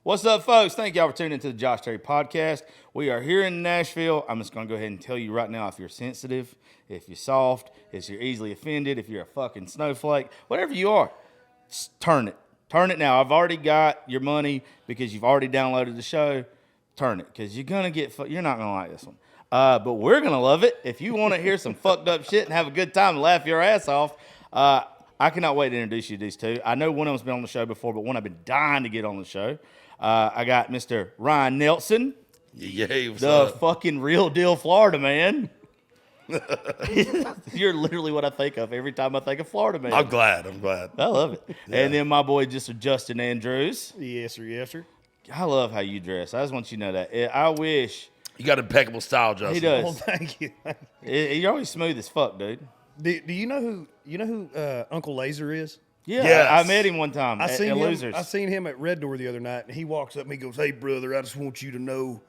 What's up, folks? Thank y'all for tuning into the Josh Terry podcast. We are here in Nashville. I'm just going to go ahead and tell you right now, if you're sensitive, if you're soft, if you're easily offended, if you're a fucking snowflake, whatever you are, turn it. Turn it now. I've already got your money because you've already downloaded the show. Turn it, because you're not going to like this one. But we're going to love it. If you want to hear some fucked up shit and have a good time and laugh your ass off, I cannot wait to introduce you to these two. I know one of them's been on the show before, but one I've been dying to get on the show. I got Mr. Ryan Nelson, the fucking real deal Florida man. You're literally what I think of every time I think of Florida man. I'm glad. I love it. Yeah. And then my boy, just Justin Andrews. Yes, sir. I love how you dress. I just want you to know that. I wish. You got impeccable style, Justin. He does. Oh, thank you. You're always smooth as fuck, dude. Do you know who Uncle Laser is? Yeah, yes. I met him one time at Losers. I seen him at Red Door the other night, and he walks up and he goes, "Hey, brother, I just want you to know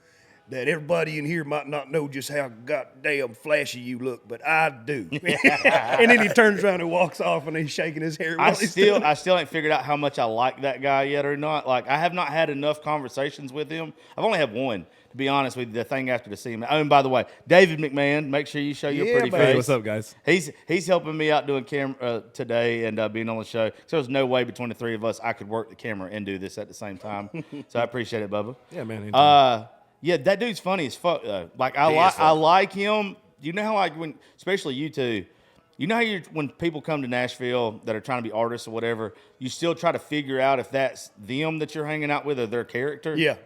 that everybody in here might not know just how goddamn flashy you look, but I do." And then he turns around and walks off, and he's shaking his hair. I still ain't figured out how much I like that guy yet or not. Like, I have not had enough conversations with him. I've only had one, to be honest with you, the thing after to see him. Oh, and by the way, David McMahon, make sure you show your pretty face. Hey, what's up, guys? He's helping me out doing camera today and being on the show. So there's no way between the three of us I could work the camera and do this at the same time. So I appreciate it, Bubba. Yeah, man. Yeah, that dude's funny as fuck though. Like I like him. You know how like when, especially you two, you know how when people come to Nashville that are trying to be artists or whatever, you still try to figure out if that's them that you're hanging out with or their character. Yeah.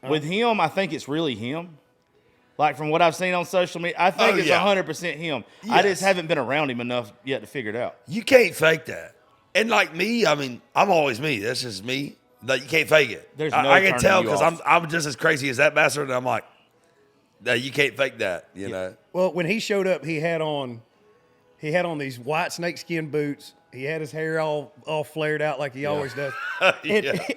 With him, I think it's really him. Like from what I've seen on social media, I think it's 100% him. Yes. I just haven't been around him enough yet to figure it out. You can't fake that. And like me, I mean, I'm always me. That's just me. Like, you can't fake it. There's no I can tell because I'm just as crazy as that bastard, and I'm like, no, you can't fake that. You know. Well, when he showed up, he had on these white snakeskin boots. He had his hair all flared out like he always does.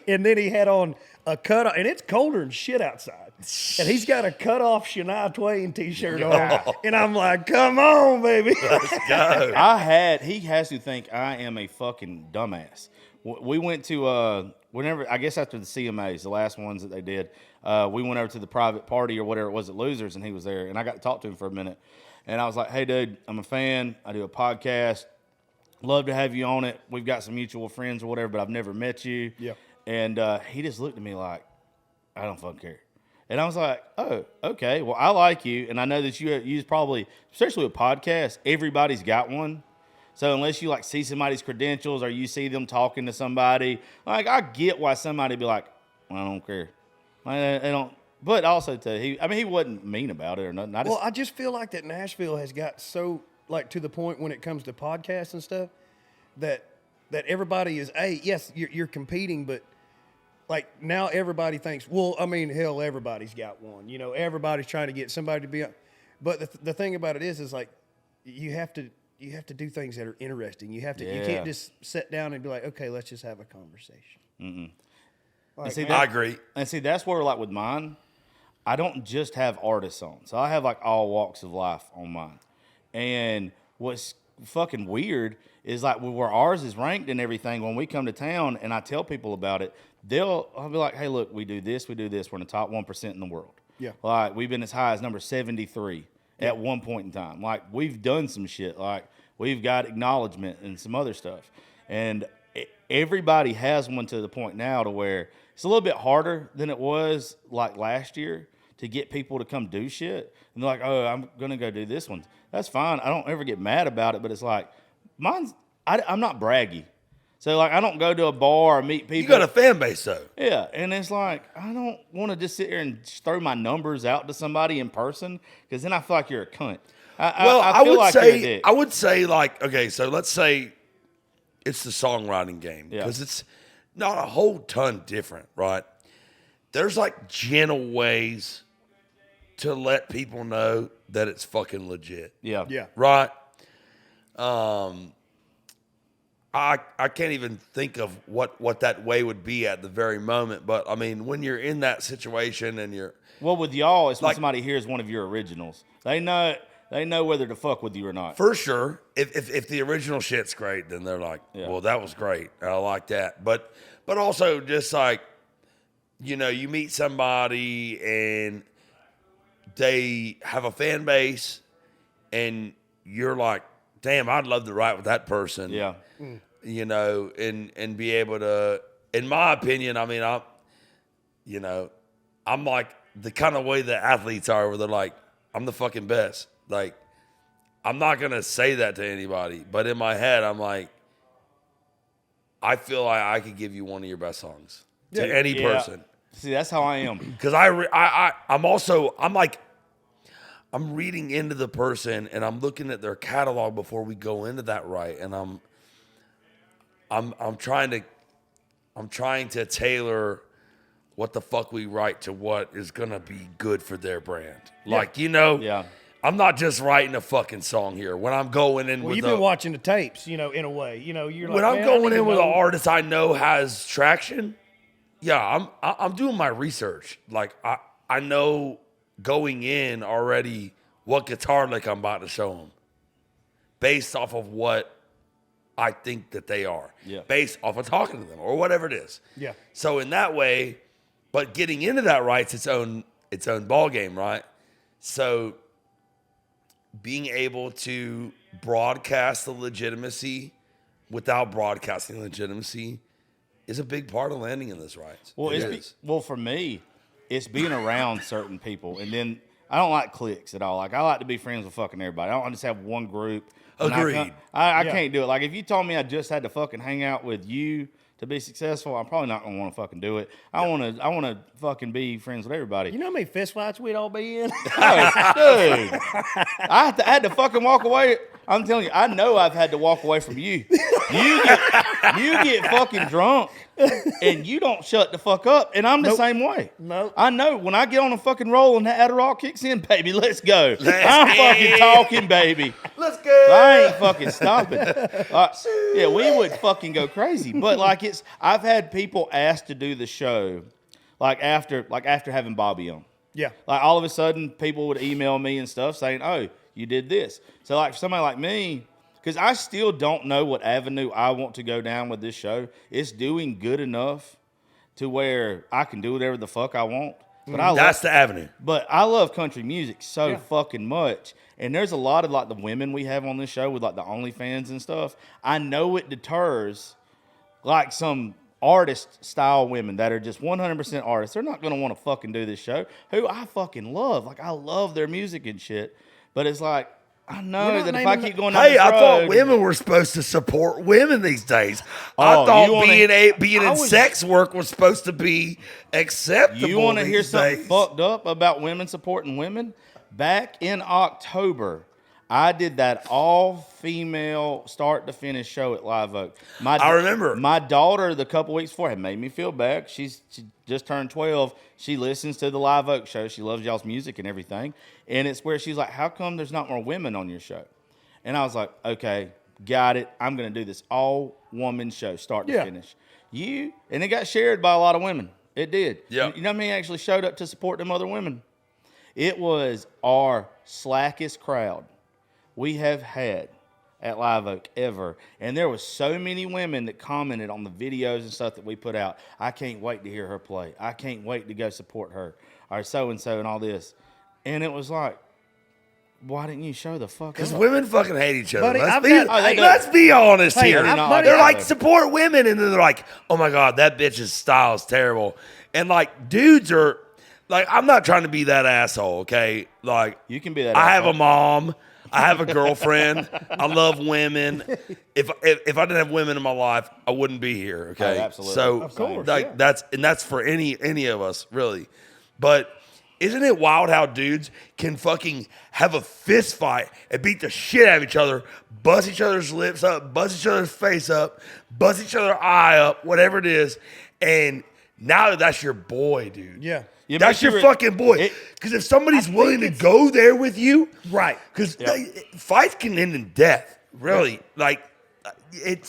And then he had on a cut, and it's colder than shit outside. And he's got a cut-off Shania Twain T-shirt on. And I'm like, come on, baby. Let's go. He has to think I am a fucking dumbass. We went to, I guess after the CMAs, the last ones that they did, we went over to the private party or whatever it was at Losers, and he was there. And I got to talk to him for a minute. And I was like, hey, dude, I'm a fan. I do a podcast. Love to have you on it. We've got some mutual friends or whatever, but I've never met you. Yeah. And he just looked at me like, I don't fucking care. And I was like, oh, okay. Well, I like you, and I know that you probably, especially with podcasts, everybody's got one. So unless you like see somebody's credentials or you see them talking to somebody, like I get why somebody be like, well, I don't care. I don't. But also too, he wasn't mean about it or nothing. I just feel like that Nashville has got so like to the point when it comes to podcasts and stuff that everybody is yes, you're competing, but like now everybody thinks, well, I mean, hell, everybody's got one. You know, everybody's trying to get somebody to be. But the thing about it is like you have to do things that are interesting. You can't just sit down and be like, okay, let's just have a conversation. Like, I agree. And see, that's where like with mine, I don't just have artists on. So I have like all walks of life on mine. And what's fucking weird is like where ours is ranked and everything, when we come to town and I tell people about it, I'll be like, hey, look, we do this. We're in the top 1% in the world. Yeah. Like we've been as high as number 73 at one point in time. Like we've done some shit. Like we've got acknowledgement and some other stuff. And everybody has one to the point now to where it's a little bit harder than it was like last year to get people to come do shit. And they're like, oh, I'm going to go do this one. That's fine. I don't ever get mad about it, but it's like, I'm not braggy. So, like, I don't go to a bar or meet people. You got a fan base, though. Yeah, and it's like, I don't want to just sit here and throw my numbers out to somebody in person because then I feel like you're a cunt. I would say, like, okay, so let's say it's the songwriting game because it's not a whole ton different, right? There's, like, gentle ways to let people know that it's fucking legit. Yeah. Right? I can't even think of what that way would be at the very moment. But, I mean, when you're in that situation and you're... Well, with y'all, it's like, when somebody hears one of your originals. They know whether to fuck with you or not. For sure. If the original shit's great, then they're like, well, that was great. I like that. But also just like, you know, you meet somebody and they have a fan base and you're like, damn, I'd love to write with that person. Yeah. You know, and be able to, in my opinion, I mean, I'm like the kind of way that athletes are where they're like, I'm the fucking best. Like, I'm not going to say that to anybody, but in my head, I'm like, I feel like I could give you one of your best songs to any person. See, that's how I am. Because I'm reading into the person and I'm looking at their catalog before we go into that right, and I'm trying to tailor what the fuck we write to what is gonna be good for their brand. Like, you know, I'm not just writing a fucking song here. When I'm going in you've been watching the tapes, you know, in a way. You know, you're like, when I'm going in with an artist I know has traction, I'm doing my research. Like, I know going in already what guitar lick I'm about to show them based off of what I think that they are. Yeah. Based off of talking to them or whatever it is. Yeah. So in that way, but getting into that right's its own ball game, right? So being able to broadcast the legitimacy without broadcasting legitimacy is a big part of landing in this right. Well, for me, it's being around certain people, and then I don't like cliques at all. Like, I like to be friends with fucking everybody. I don't just have one group. Agreed. I can't do it. Like, if you told me I just had to fucking hang out with you to be successful, I'm probably not gonna want to fucking do it. I want to fucking be friends with everybody. You know how many fist fights we'd all be in? Oh, dude, I had to fucking walk away. I'm telling you, I know I've had to walk away from you. You get fucking drunk and you don't shut the fuck up, and I'm the same way. Nope. I know when I get on a fucking roll and that Adderall kicks in, baby, let's go. I'm fucking talking, baby. Let's go. I ain't fucking stopping. Yeah, we would fucking go crazy. But like, I've had people ask to do the show, like after having Bobby on. Yeah. Like, all of a sudden, people would email me and stuff saying, "Oh, you did this." So like, for somebody like me, because I still don't know what avenue I want to go down with this show. It's doing good enough to where I can do whatever the fuck I want. But that's the avenue. But I love country music so fucking much. And there's a lot of like the women we have on this show with like the OnlyFans and stuff. I know it deters like some artist style women that are just 100% artists. They're not going to want to fucking do this show, who I fucking love. Like, I love their music and shit. But it's like, I know that if I keep going down this road, I thought women were supposed to support women these days. I thought being in sex work was supposed to be acceptable. You want to hear something days. fucked up about women supporting women? Back in October, I did that all-female start-to-finish show at Live Oak. I remember. My daughter, the couple weeks before, had made me feel bad. She just turned 12. She listens to the Live Oak show. She loves y'all's music and everything. And it's where she's like, how come there's not more women on your show? And I was like, okay, got it. I'm going to do this all-woman show, start to finish. And it got shared by a lot of women. It did. Yeah. You know how many actually showed up to support them other women? It was our slackest crowd we have had at Live Oak ever. And there was so many women that commented on the videos and stuff that we put out. I can't wait to hear her play. I can't wait to go support her. Or so-and-so and all this. And it was like, why didn't you show the fuck up? Because women fucking hate each other. Buddy, Let's be honest here. They're like, buddy. support women. And then they're like, oh my God, that bitch's style is terrible. And like, dudes are, like, I'm not trying to be that asshole, okay? Like, You can be that I have asshole. a mom. I have a girlfriend. I love women. If I didn't have women in my life, I wouldn't be here. Okay, Oh, absolutely. So Of course, like that's for any of us really. But isn't it wild how dudes can fucking have a fist fight and beat the shit out of each other, bust each other's lips up, bust each other's face up, bust each other's eye up, whatever it is, and now that's your boy, dude. Yeah. That's your fucking boy. Because if somebody's willing to go there with you, Right. Because fights can end in death. Really, like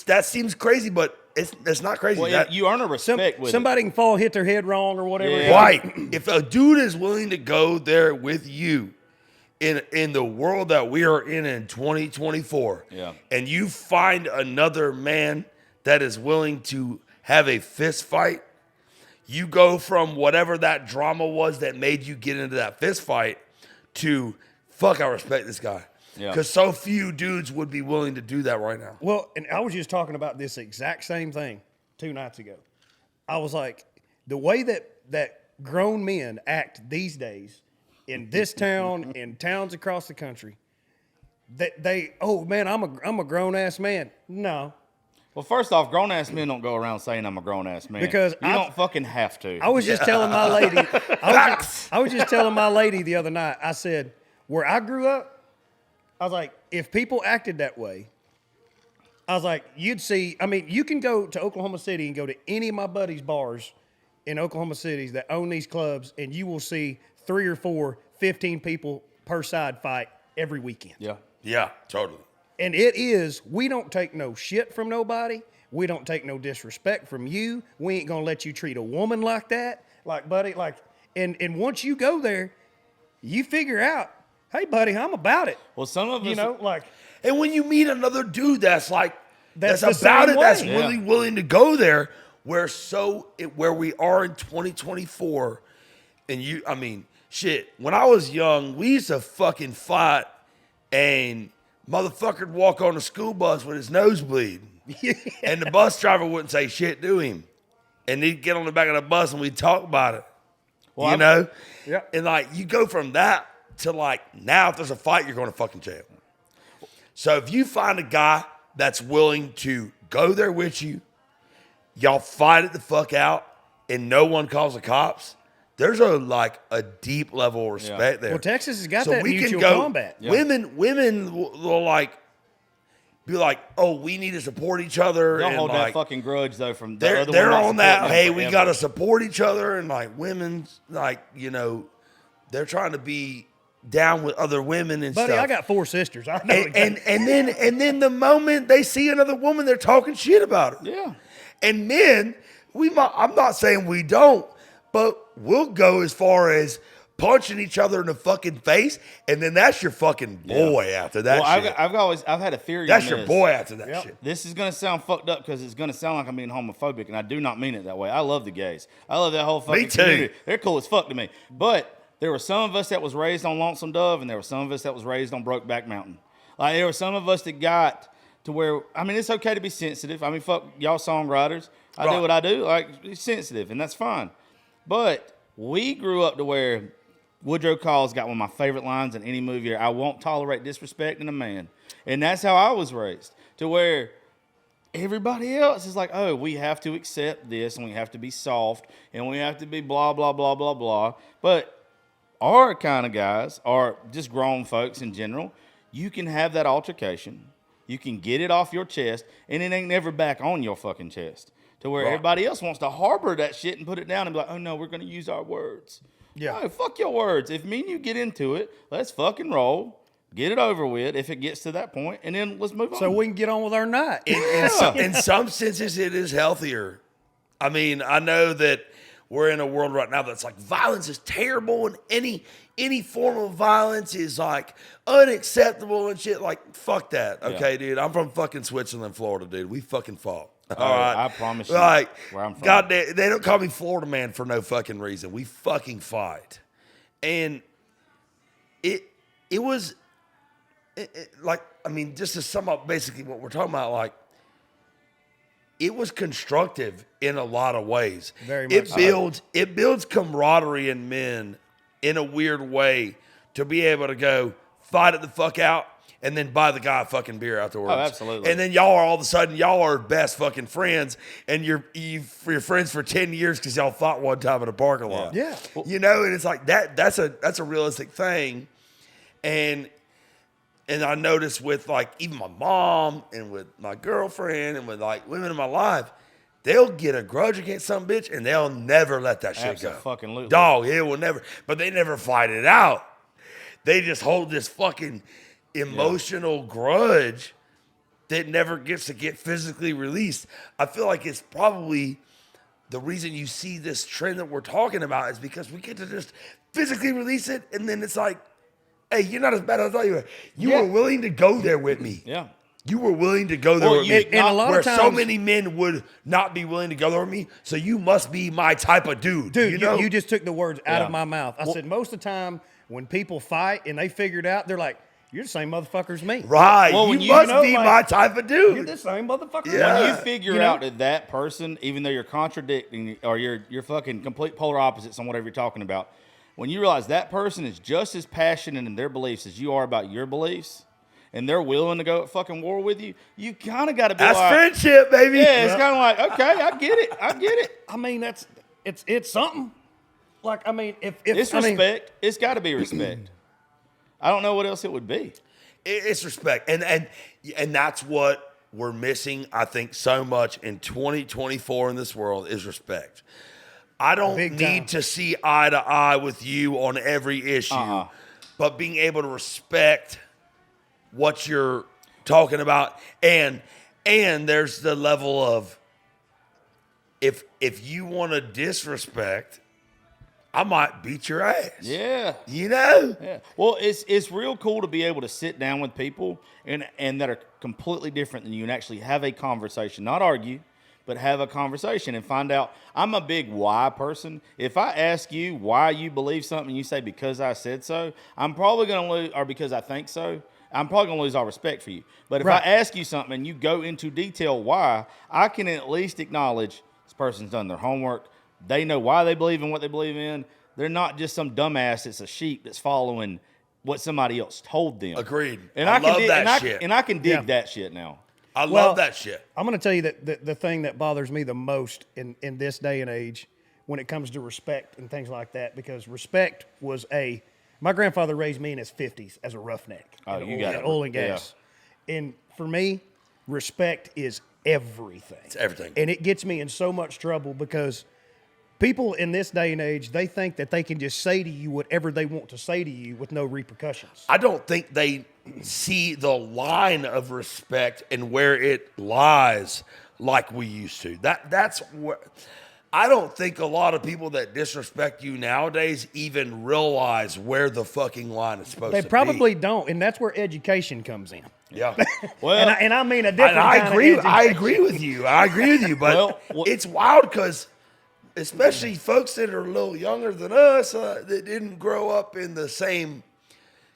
that seems crazy, but it's not crazy. Well, you earn a respect with Somebody can fall, hit their head wrong or whatever. Yeah. right. If a dude is willing to go there with you in the world that we are in 2024, and you find another man that is willing to have a fist fight, you go from whatever that drama was that made you get into that fist fight to, fuck, I respect this guy. Yeah. Because so few dudes would be willing to do that right now. Well, and I was just talking about this exact same thing 2 nights ago. I was like, the way that grown men act these days in this town, in towns across the country, that they, oh man, I'm a grown ass man. No, Well, first off, grown ass men don't go around saying I'm a grown ass man Because you don't fucking have to. I was just telling my lady. I was just telling my lady the other night. I said, where I grew up, I was like, if people acted that way, I was like, you'd see. I mean, you can go to Oklahoma City and go to any of my buddies' bars in Oklahoma City that own these clubs, and you will see 3 or 4, 15 people per side fight every weekend. Yeah. Yeah, totally. And it is, we don't take no shit from nobody. We don't take no disrespect from you. We ain't gonna let you treat a woman like that. Like, buddy, like, and once you go there, you figure out, hey, buddy, I'm about it. Well, some of us, You know, like, And when you meet another dude that's like, That's that's the about same it, that's way. really willing to go there, where we are in 2024, and I mean, shit, when I was young, we used to fucking fight, and motherfucker'd walk on the school bus with his nose bleeding. And the bus driver wouldn't say shit to him. And he'd get on the back of the bus and we'd talk about it. Well, you know? Yeah. And like, you go from that to like, now if there's a fight, you're going to fucking jail. So if you find a guy that's willing to go there with you, y'all fight it the fuck out, and no one calls the cops, there's a deep level of respect there. well, Texas has got So that we can mutual go, combat. Yeah. Women will like be like, oh, we need to support each other. don't and hold like, that fucking grudge though from the other they're one not on that. supporting Hey, them we forever. got to support each other, and like women's like, you know, they're trying to be down with other women and Buddy, stuff. I got 4 sisters. I know and then the moment they see another woman, they're talking shit about her. Yeah. And men, I'm not saying we don't, but we'll go as far as punching each other in the fucking face, and then that's your fucking boy after that Well, shit. I've had a theory. That's on your this. boy after that Yep. shit. This is gonna sound fucked up because it's gonna sound like I'm being homophobic, and I do not mean it that way. I love the gays. I love that whole fucking too. community. They're cool as fuck to me. But there were some of us that was raised on Lonesome Dove, and there were some of us that was raised on Brokeback Mountain. Like there were some of us that got to where, I mean, it's okay to be sensitive. I mean, fuck y'all songwriters. I Right. do what I do. Like be sensitive, and that's fine. But we grew up to where Woodrow Call's got one of my favorite lines in any movie. I won't tolerate disrespect in a man. And that's how I was raised, to where everybody else is like, oh, we have to accept this, and we have to be soft, and we have to be blah, blah, blah, blah, blah. But our kind of guys, or just grown folks in general, you can have that altercation. You can get it off your chest, and it ain't never back on your fucking chest. To where Right. everybody else wants to harbor that shit and put it down and be like, oh, no, we're going to use our words. Yeah. No, fuck your words. If me and you get into it, let's fucking roll. Get it over with if it gets to that point, and then let's move on. so we can get on with our night. In some senses, it is healthier. I mean, I know that we're in a world right now that's like violence is terrible, and any form of violence is like unacceptable and shit. Like, fuck that. Okay, dude. I'm from fucking Switzerland, Florida, dude. We fucking fought. All right. I promise you, Like, where I'm from. God, they don't call me Florida man for no fucking reason. We fucking fight. And it was like, I mean, just to sum up basically what we're talking about, like, it was constructive in a lot of ways. Very much so. It builds camaraderie in men in a weird way to be able to go fight it the fuck out and then buy the guy a fucking beer afterwards. Oh, absolutely. And then y'all are all of a sudden y'all are best fucking friends, and you're friends for 10 years because y'all fought one time in a parking lot. Yeah. You know, and it's like that's a realistic thing. And I noticed with like even my mom and with my girlfriend and with like women in my life, they'll get a grudge against some bitch and they'll never let that shit go. Abso-fucking-lutely. Dog, it will never. But they never fight it out. They just hold this fucking emotional grudge that never gets to get physically released. I feel like it's probably the reason you see this trend that we're talking about is because we get to just physically release it, and then it's like, hey, you're not as bad as I thought you were. You were willing to go there with me. Yeah. You were willing to go there Well, with you- me. and a lot where of times, so many men would not be willing to go there with me. So you must be my type of dude. dude, you know? you just took the words out Yeah. of my mouth. I said most of the time when people fight and they figure it out, they're like, "You're the same motherfucker as me. right. Well, you when you must know, be like, my type of You're dude. the same motherfucker." Yeah. as When me." you figure You know? out that person, even though you're contradicting or you're fucking complete polar opposites on whatever you're talking about, when you realize that person is just as passionate in their beliefs as you are about your beliefs, and they're willing to go at fucking war with you, you kind of got to be That's like, friendship, baby. yeah, it's kind of like, okay, I get it. I mean, it's something. Like, I mean, if It's I mean, respect. It's got to be respect. I don't know what else it would be. It's respect, and that's what we're missing. I think so much in 2024 in this world is respect. I don't Big need time. to see eye to eye with you on every issue, but being able to respect what you're talking about, and there's the level of if you want to disrespect, I might beat your ass. Yeah. You know? Yeah. Well, it's real cool to be able to sit down with people and that are completely different than you and actually have a conversation, not argue, but have a conversation and find out. I'm a big why person. If I ask you why you believe something and you say because I said so, I'm probably going to lose, or because I think so, I'm probably going to lose all respect for you. But if Right. I ask you something and you go into detail why, I can at least acknowledge this person's done their homework. They know why they believe in what they believe in. They're not just some dumbass that's a sheep that's following what somebody else told them. Agreed. And I I, can love dig, that and I, shit. And I can dig Yeah. that shit now. I Well, love that shit. I'm going to tell you that the thing that bothers me the most in this day and age when it comes to respect and things like that, because respect was my grandfather raised me in his 50s as a roughneck. Oh, in you oil, got in it. oil and gas. And for me, respect is everything. It's everything. And it gets me in so much trouble because people in this day and age, they think that they can just say to you whatever they want to say to you with no repercussions. I don't think they see the line of respect and where it lies like we used to. That's what I don't think a lot of people that disrespect you nowadays even realize where the fucking line is supposed They to probably be. don't, and that's where education comes in. Yeah. Well, And I mean a different And I kind agree. of I education. agree with you. I agree with you. But Well, it's wild because, especially folks that are a little younger than us, that didn't grow up in the same.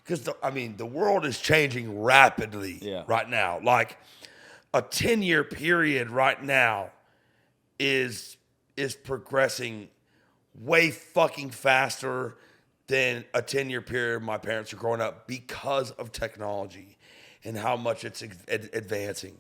Because the world is changing rapidly right now. Like a 10-year period right now is progressing way fucking faster than a 10-year period my parents are growing up because of technology and how much it's advancing.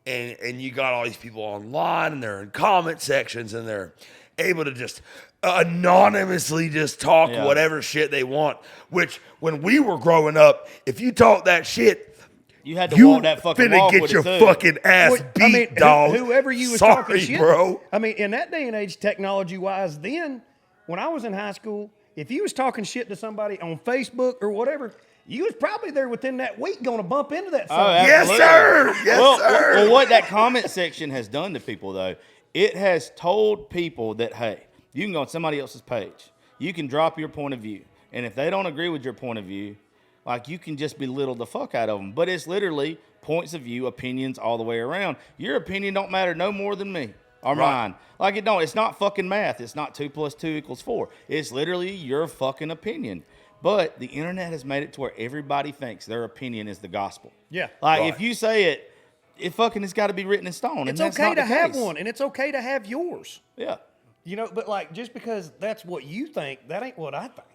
And you got all these people online and they're in comment sections and they're able to just anonymously just talk whatever shit they want. Which when we were growing up, if you talk that shit, you had to you walk that fucking finna walk get with your it too. fucking ass Well, beat, dog. Whoever you was Sorry, talking shit, bro. I mean, in that day and age, technology-wise, then when I was in high school, if you was talking shit to somebody on Facebook or whatever, you was probably there within that week going to bump into that. Oh, something. Yes, absolutely. sir. Yes, sir. Well, what that comment section has done to people, though, it has told people that, hey, you can go on somebody else's page. You can drop your point of view. And if they don't agree with your point of view, like, you can just belittle the fuck out of them. But it's literally points of view, opinions all the way around. Your opinion don't matter no more than me or mine. Like, it don't. It's not fucking math. It's not 2 + 2 = 4. It's literally your fucking opinion. But the internet has made it to where everybody thinks their opinion is the gospel. Yeah. Like, Right. if you say it, it fucking has got to be written in stone. It's and that's okay not to the have case. one, and it's okay to have yours. Yeah. You know, but like just because that's what you think, that ain't what I think.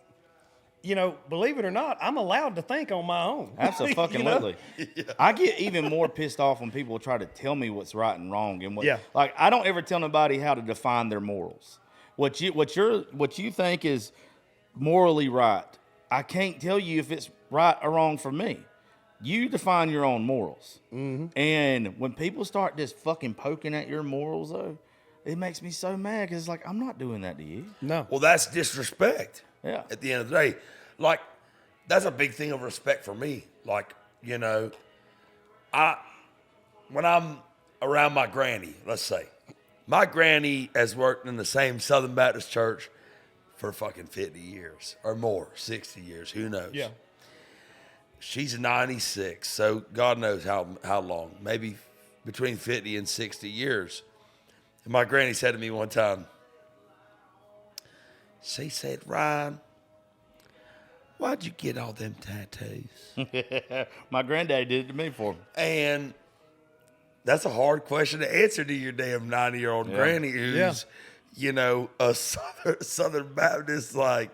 You know, believe it or not, I'm allowed to think on my own. Absolutely. You know? I get even more pissed off when people try to tell me what's right and wrong. And what, Yeah. like, I don't ever tell nobody how to define their morals. What you think is morally right, I can't tell you if it's right or wrong for me. You define your own morals. Mm-hmm. And when people start just fucking poking at your morals, though, it makes me so mad because it's like, I'm not doing that to you. No. Well, that's disrespect. Yeah. At the end of the day, like, that's a big thing of respect for me. Like, you know, when I'm around my granny, let's say, my granny has worked in the same Southern Baptist church for fucking 50 years or more, 60 years, who knows? Yeah. she's 96, so God knows how long, maybe between 50 and 60 years. And my granny said to me one time, she said, Ryan, why'd you get all them tattoos? My granddaddy did it to me for me. And that's a hard question to answer to your damn 90-year-old granny who's, you know, a Southern Baptist, like,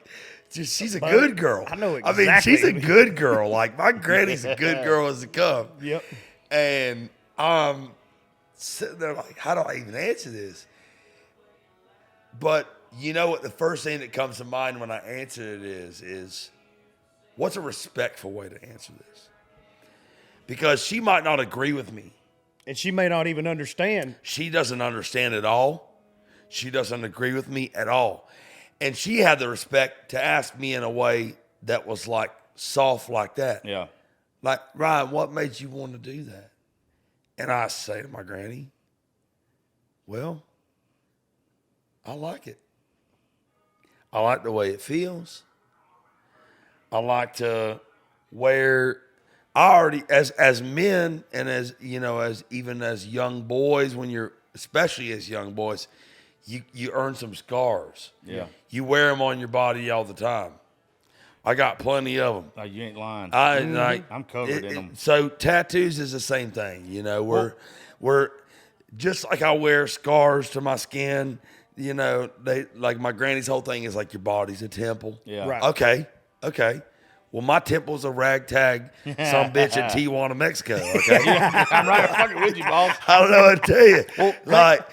she's a good girl. I know exactly. I mean, she's a good girl. Like, my granny's a good girl as it comes. Yep. And I'm sitting there like, how do I even answer this? But you know what? The first thing that comes to mind when I answer it is what's a respectful way to answer this? Because she might not agree with me. And she may not even understand. She doesn't understand at all. She doesn't agree with me at all. And she had the respect to ask me in a way that was like soft like that. Yeah. Like, Ryan, what made you want to do that? And I say to my granny, well, I like it. I like the way it feels. I like to wear, I already, as men and as, you know, as even as young boys, when you're, especially as young boys, you earn some scars. Yeah. You wear them on your body all the time. I got plenty of them. Oh, you ain't lying. I'm covered in them. So tattoos is the same thing. You know, we're just like I wear scars to my skin. You know, they like my granny's whole thing is like your body's a temple. Yeah. Right. Okay. Well, my temple's a ragtag some bitch in Tijuana, Mexico. Okay. I'm right fucking with you, boss. I don't know what to tell you. Well, like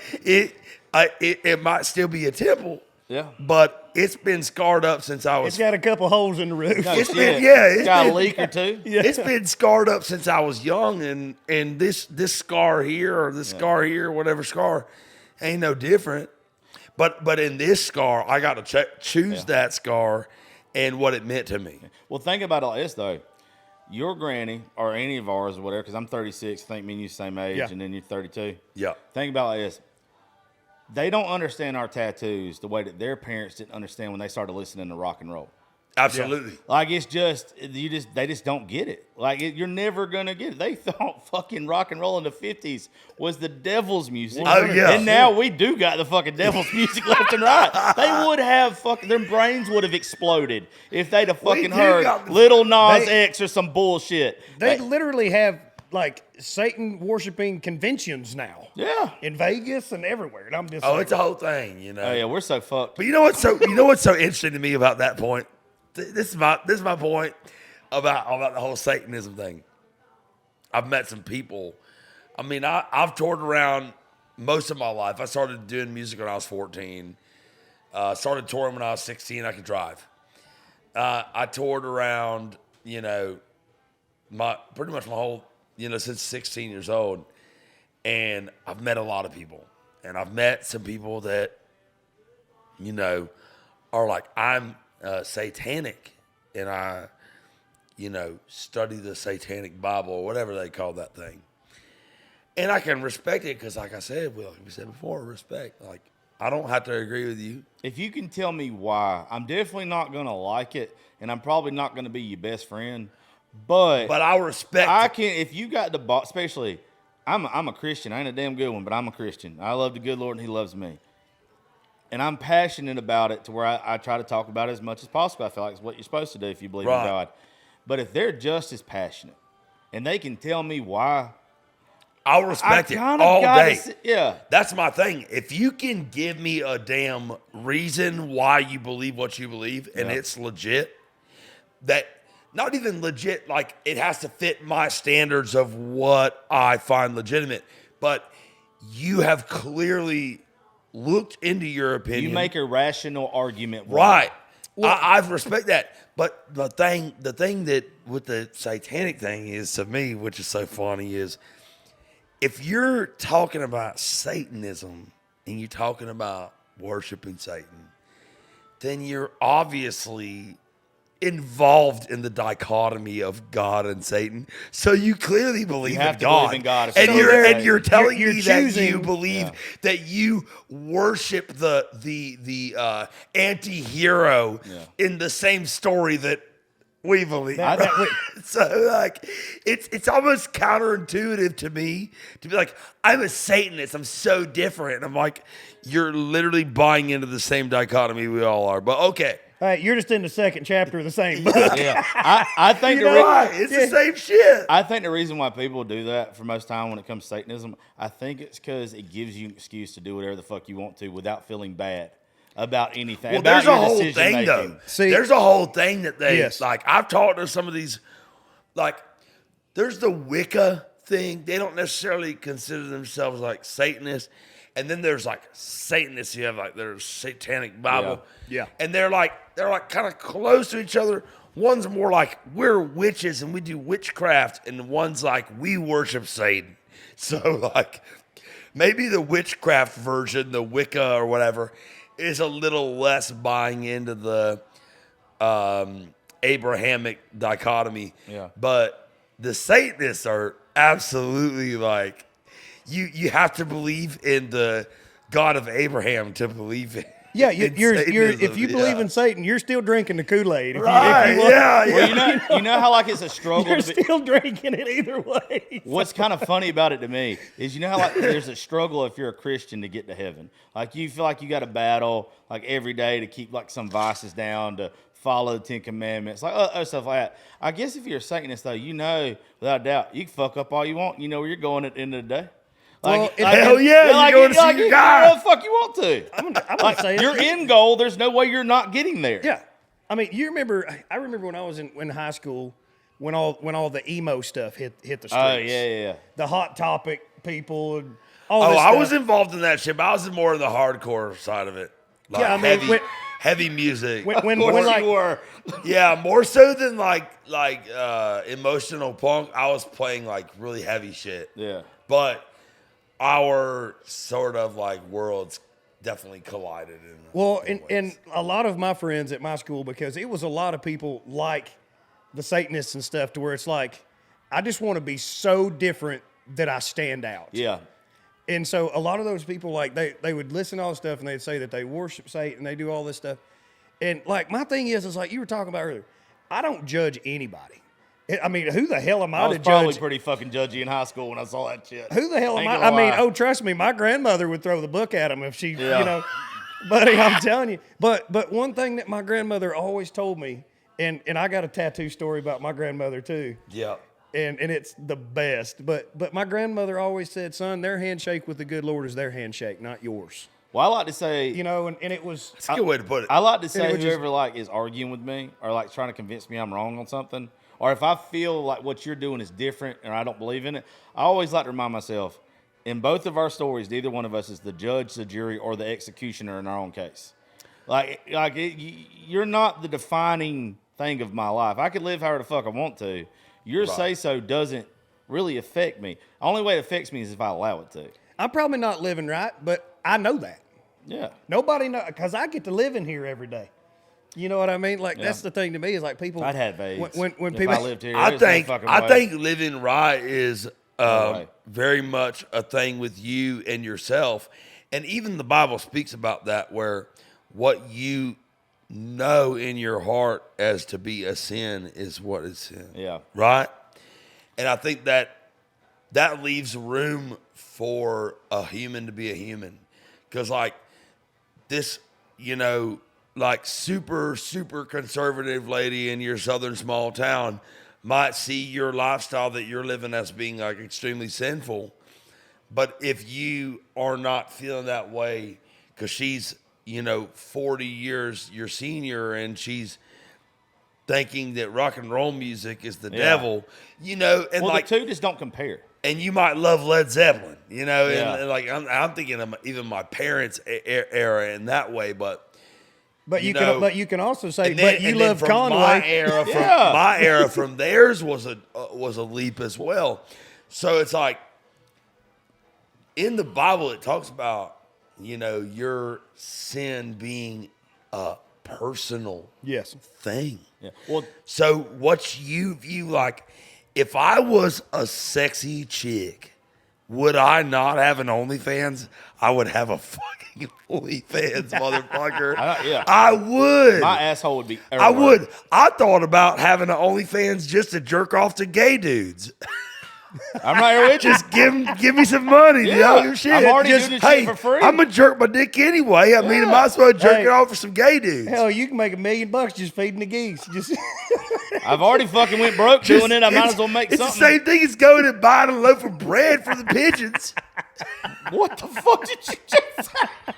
it might still be a temple. Yeah. But it's been scarred up since I was. It's got a couple holes in the roof. It's been, it's got been, a leak or two. Yeah. It's been scarred up since I was young, and this scar here or this scar here, whatever scar, ain't no different. But in this scar, I got to choose that scar and what it meant to me. Well, think about it like this though. Your granny or any of ours or whatever, because I'm 36. I think me and you same age, and then you're 32. Yeah. Think about it like this. They don't understand our tattoos the way that their parents didn't understand when they started listening to rock and roll. Absolutely. Yeah. Like it's just they just don't get it. Like you're never gonna get it. They thought fucking rock and roll in the 50s was the devil's music. Oh yeah. And now we do got the fucking devil's music left and right. They would have their brains would have exploded if they'd have fucking heard Little Nas X or some bullshit. They literally have like Satan worshiping conventions now. Yeah. In Vegas and everywhere. And I'm just it's a whole thing, you know. Oh yeah, we're so fucked. But you know what's so interesting to me about that point? This is my point about the whole Satanism thing. I've met some people. I mean, I've toured around most of my life. I started doing music when I was 14. Started touring when I was 16. I could drive. I toured around, you know, pretty much my whole, you know, since 16 years old. And I've met a lot of people. And I've met some people that, you know, are like, I'm satanic, and I, you know, study the satanic Bible or whatever they call that thing. And I can respect it because, like I said, like we said before, respect. Like, I don't have to agree with you. If you can tell me why, I'm definitely not going to like it, and I'm probably not going to be your best friend. But I'll respect. I can if you got the especially. I'm a Christian. I ain't a damn good one, but I'm a Christian. I love the good Lord, and He loves me. And I'm passionate about it to where I try to talk about it as much as possible. I feel like it's what you're supposed to do if you believe in God. But if they're just as passionate and they can tell me why, I'll respect it all day. Yeah. That's my thing. If you can give me a damn reason why you believe what you believe and it's legit, that not even legit, like it has to fit my standards of what I find legitimate, but you have clearly looked into your opinion. You make a rational argument. Right. Well, I respect that. But the thing that with the satanic thing is, to me, which is so funny, is if you're talking about Satanism and you're talking about worshiping Satan, then you're obviously involved in the dichotomy of God and Satan. So you clearly believe in God. And you're telling me that you believe that you worship the anti-hero in the same story that We believe. So like, it's almost counterintuitive to me to be like, I'm a Satanist. I'm so different. And I'm like, you're literally buying into the same dichotomy we all are. But okay. Hey, you're just in the second chapter of the same book. Yeah, I think it's the same shit. I think the reason why people do that for most time when it comes to Satanism, I think it's because it gives you an excuse to do whatever the fuck you want to without feeling bad about anything. Well, about there's a whole thing though. See, there's a whole thing that they Yes. I've talked to some of these, like, there's the Wicca thing. They don't necessarily consider themselves like Satanists. And then there's like Satanists. You have like their Satanic Bible. Yeah. And they're like kind of close to each other. One's more like we're witches and we do witchcraft, and one's like we worship Satan. So like maybe the witchcraft version, the Wicca or whatever, is a little less buying into the Abrahamic dichotomy. Yeah. But the Satanists are absolutely like, you have to believe in the God of Abraham to believe in. Yeah, in you're Satanism. if you believe in Satan, you're still drinking the Kool-Aid. Right, yeah. Well, you know how like it's a struggle. You're still drinking it either way. What's kind of funny about it to me is you know how like there's a struggle if you're a Christian to get to heaven. Like you feel like you got to battle like every day to keep like some vices down, to follow the 10 Commandments, like stuff like that. I guess if you're a Satanist though, you know without a doubt you can fuck up all you want. You know where you're going at the end of the day. Like, hell yeah, you're going to see your guy. Where the fuck you want to. I'm gonna say Your end goal, there's no way you're not getting there. Yeah, I mean, I remember when I was in high school when all the emo stuff hit the streets. Oh yeah. The Hot Topic people. And all Oh, this I stuff. was involved in that shit, but I was more in the hardcore side of it. Like Yeah, I mean, heavy music. when Like you were. Yeah, more so than like emotional punk. I was playing like really heavy shit. Yeah. But our sort of like worlds definitely collided. And a lot of my friends at my school, because it was a lot of people like the Satanists and stuff, to where it's like, I just want to be so different that I stand out. Yeah. And so a lot of those people, like they would listen to all this stuff and they'd say that they worship Satan, they do all this stuff. And like my thing is like you were talking about earlier, I don't judge anybody. I mean, who the hell am I I was to probably judge? pretty fucking judgy in high school when I saw that shit. Who the hell am Ain't I? gonna I mean, lie. oh, trust me, my grandmother would throw the book at him if she, Yeah. you know. Buddy, I'm telling you. But one thing that my grandmother always told me, and I got a tattoo story about my grandmother too. Yeah. And it's the best. But my grandmother always said, son, their handshake with the good Lord is their handshake, not yours. Well, I like to say, You know, and it was That's a good way to put it. I like to say would just- whoever like is arguing with me or like trying to convince me I'm wrong on something, or if I feel like what you're doing is different and I don't believe in it, I always like to remind myself, in both of our stories, neither one of us is the judge, the jury, or the executioner in our own case. You're not the defining thing of my life. I could live however the fuck I want to. Your say-so doesn't really affect me. The only way it affects me is if I allow it to. I'm probably not living right, but I know that. Yeah. Nobody know, because I get to live in here every day. You know what I mean? Like, that's the thing to me, is like people. I'd have AIDS. When if people. I lived here. I there's no think fucking I way. think living right is way. very much a thing with you and yourself, and even the Bible speaks about that, where what you know in your heart as to be a sin is what is sin. Yeah. Right? And I think that leaves room for a human to be a human, because like this, you know, like super conservative lady in your southern small town might see your lifestyle that you're living as being like extremely sinful. But if you are not feeling that way because she's, you know, 40 years your senior and she's thinking that rock and roll music is the devil, you know, and Well, like the two just don't compare. and you might love Led Zeppelin, you know, Yeah. and like I'm thinking of even my parents' era in that way, but But you you know, can also say, and then- but you and then love from Conway. My era from theirs was a leap as well. So it's like in the Bible it talks about, you know, your sin being a personal Yes. thing. Yeah. Well, So what you view, like, if I was a sexy chick would I not have an OnlyFans? I would have a fucking OnlyFans, motherfucker. Yeah. I would. My asshole would be I everywhere. would. I thought about having an OnlyFans just to jerk off to gay dudes. I'm right here with you. Just give me some money, you know, your shit. I'm already Just, doing this shit for free. I'm gonna jerk my dick anyway. I mean, I might as well jerk it off for some gay dudes. Hell, you can make $1 million just feeding the geese. Just I've already fucking went broke doing it. I might as well make it's something. the same thing as going and buying a loaf of bread for the pigeons. What the fuck did you just say?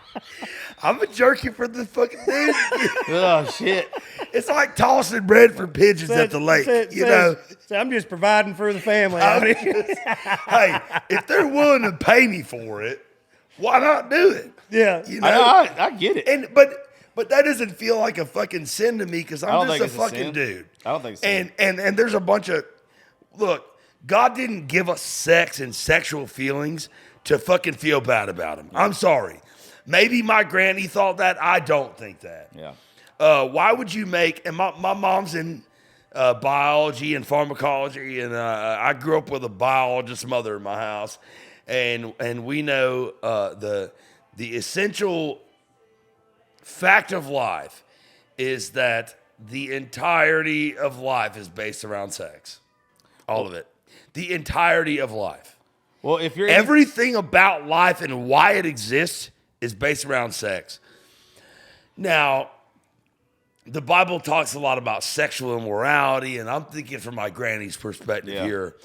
I'm a jerky for the fucking dude. Oh, shit. It's like tossing bread for pigeons at the lake, you know. So I'm just providing for the family out here. Hey, if they're willing to pay me for it, why not do it? Yeah. You know, I get it. and but that doesn't feel like a fucking sin to me because I don't I'm just think a it's a fucking sin. dude. I don't think so. And there's a bunch of look. God didn't give us sex and sexual feelings to fucking feel bad about them. I'm sorry. Maybe my granny thought that. I don't think that. Yeah. Why would you make? And my mom's in biology and pharmacology, and I grew up with a biologist mother in my house, and we know the essential fact of life is that the entirety of life is based around sex, all of it, the entirety of life. Well, if you're Everything about life and why it exists is based around sex. Now, the Bible talks a lot about sexual immorality, and I'm thinking from my granny's perspective here,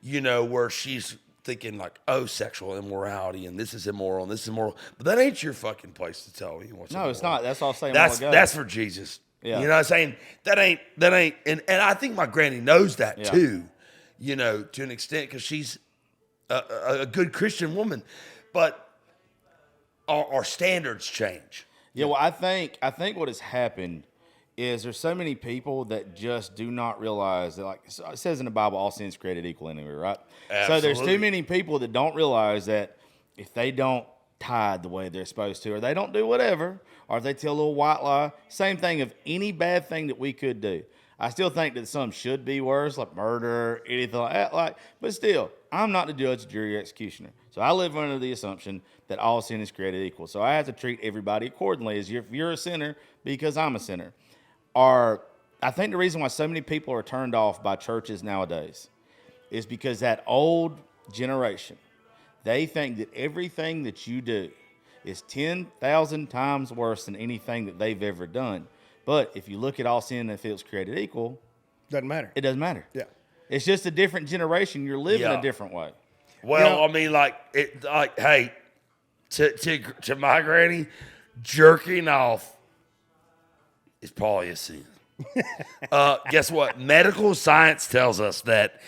you know, where she's thinking like, oh, sexual immorality, and this is immoral, and this is immoral. But that ain't your fucking place to tell me what's immoral. No, it's not. That's all I'm saying. That's for Jesus. Yeah. You know what I'm saying? That ain't, and I think my granny knows that too, you know, to an extent, because she's a good Christian woman. But our standards change. Yeah, well, I think what has happened is there's so many people that just do not realize that, like it says in the Bible, all sin's created equal anyway, right? Absolutely. So there's too many people that don't realize that if they don't tithe the way they're supposed to, or they don't do whatever, or if they tell a little white lie, same thing of any bad thing that we could do. I still think that some should be worse, like murder, anything like that. But still, I'm not the judge, jury, or executioner. So I live under the assumption that all sin is created equal. So I have to treat everybody accordingly as if you're a sinner because I'm a sinner. I think the reason why so many people are turned off by churches nowadays is because that old generation, they think that everything that you do is 10,000 times worse than anything that they've ever done. But if you look at all sin and feels created equal, Doesn't matter. it doesn't matter. Yeah. It's just a different generation. You're living a different way. Well, You know- I mean, hey, to my granny, jerking off is probably a sin. Guess what? Medical science tells us that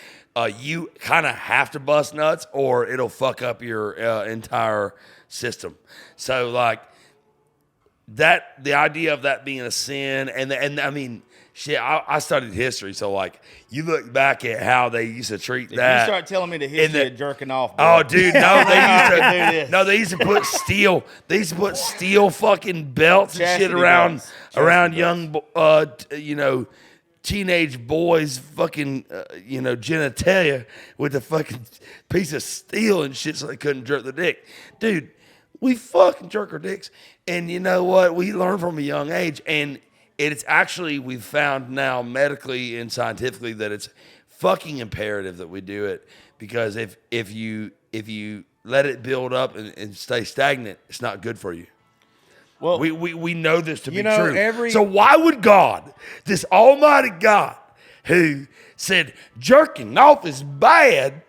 you kind of have to bust nuts or it'll fuck up your entire system. So, like, the idea of that being a sin, and I mean, shit, I studied history, so like you look back at how they used to treat If that. you start telling me the history of jerking off, Oh, bro, dude, they used to put steel. They used to put steel fucking belts and shit Chastity around belts. Chastity young, teenage boys' fucking genitalia with a fucking piece of steel and shit, so they couldn't jerk the dick, dude. We fucking jerk our dicks, and you know what? We learn from a young age, and it's actually, we've found now medically and scientifically that it's fucking imperative that we do it, because if you let it build up and stay stagnant, it's not good for you. well, We know this to be know, true. So why would God, this almighty God who said jerking off is bad,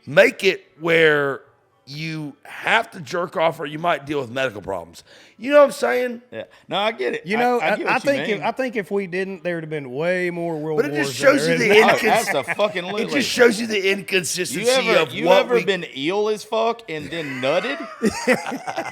make it where you have to jerk off or you might deal with medical problems? You know what I'm saying? yeah. No, I get it. You know, I get what you mean. I think if we didn't, there would have been way more world But it wars. just shows than you there the is now. Absolutely. It just shows you the inconsistency of You what ever we... been ill as fuck and then nutted?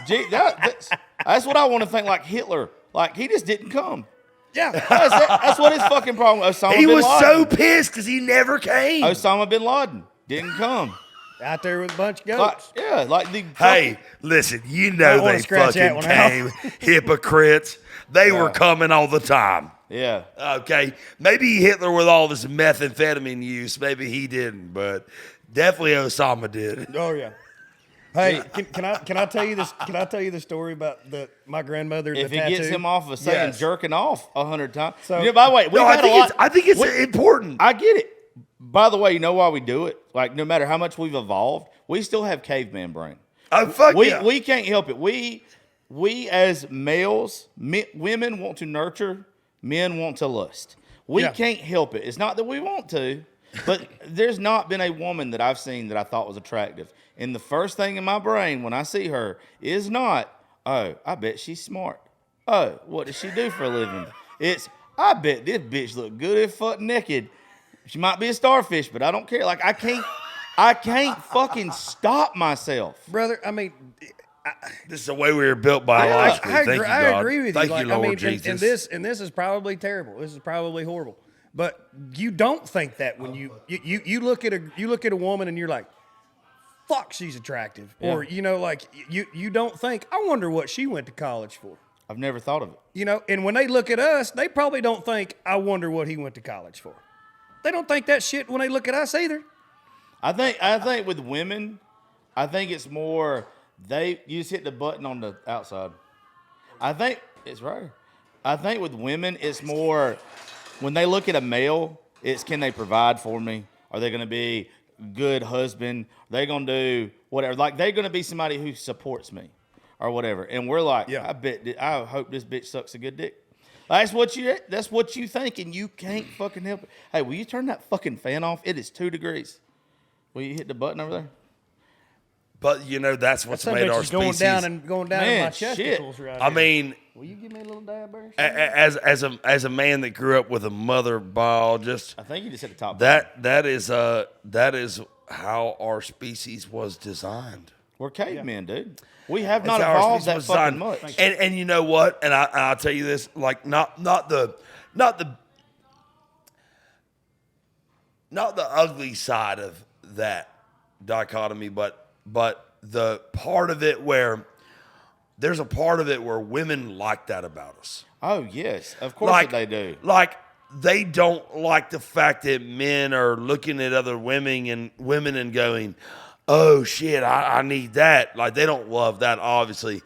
Gee, that's what I want to think. Like Hitler, like he just didn't come. Yeah. That's what his fucking problem. Osama He bin was Laden. so pissed because he never came. Osama bin Laden didn't come. Out there with a bunch of Like, goats. yeah, like the Hey, listen, you Might know wanna they scratch that fucking one out. came. Hypocrites. They were coming all the time. yeah. Okay, maybe Hitler with all this methamphetamine use, maybe he didn't, but definitely Osama did. Oh, yeah. Hey, can I tell you this? Can I tell you the story about my grandmother? If the it tattoo? gets him off of saying Yes. jerking off 100 times. So- You know, by the way, we No, got a lot. I think it's important. I get it. By the way, you know why we do it? Like, no matter how much we've evolved, we still have caveman brain. Fuck yeah. We can't help it. We as males, women want to nurture, men want to lust. We Yeah. can't help it. It's not that we want to, but there's not been a woman that I've seen that I thought was attractive. And the first thing in my brain when I see her is not, oh, I bet she's smart. Oh, what does she do for a living? It's, I bet this bitch look good as fuck naked. She might be a starfish, but I don't care. Like, I can't fucking stop myself. brother. I mean, This is the way we were built biologically. I Thank you, I God. agree with Thank you. you, Like, Lord I mean, Jesus. and this is probably terrible. This is probably horrible. But you don't think that when you look at a woman and you're like, fuck, she's attractive. Yeah. Or, you know, like you don't think, I wonder what she went to college for. I've never thought of it. You know, and when they look at us, they probably don't think, I wonder what he went to college for. They don't think that shit when they look at us either. I think with women, I think it's more you just hit the button on the outside. I think it's right. I think with women, it's more when they look at a male, it's can they provide for me? Are they going to be good husband? Are they going to do whatever? Like they're going to be somebody who supports me or whatever. And we're like, Yeah. I hope this bitch sucks a good dick. That's what you think, and you can't fucking help it. Hey, will you turn that fucking fan off? It is 2 degrees. Will you hit the button over there? But you know that's what's Some made our bitch is going species. down in my Man, shit. chesticles right I here. mean, Will you give me a little dab there? as a man that grew up with a mother biologist, I think you just hit the top. that is how our species was designed. We're cavemen, dude. We have That's not how our evolved species that was fucking designed. much. And you know what? And I'll tell you this, like not the ugly side of that dichotomy, but the part of it where there's a part of it where women like that about us. Oh yes, of course that they do. Like they don't like the fact that men are looking at other women and going, oh shit, I need that. Like they don't love that, obviously.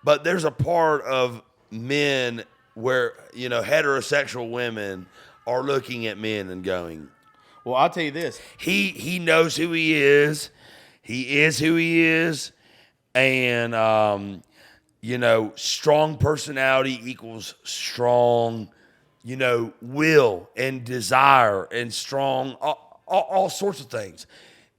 But there's a part of men where, you know, heterosexual women are looking at men and going, Well, I'll tell you this. he knows who he is. He is who he is. And you know, strong personality equals strong, you know, will and desire and strong all sorts of things.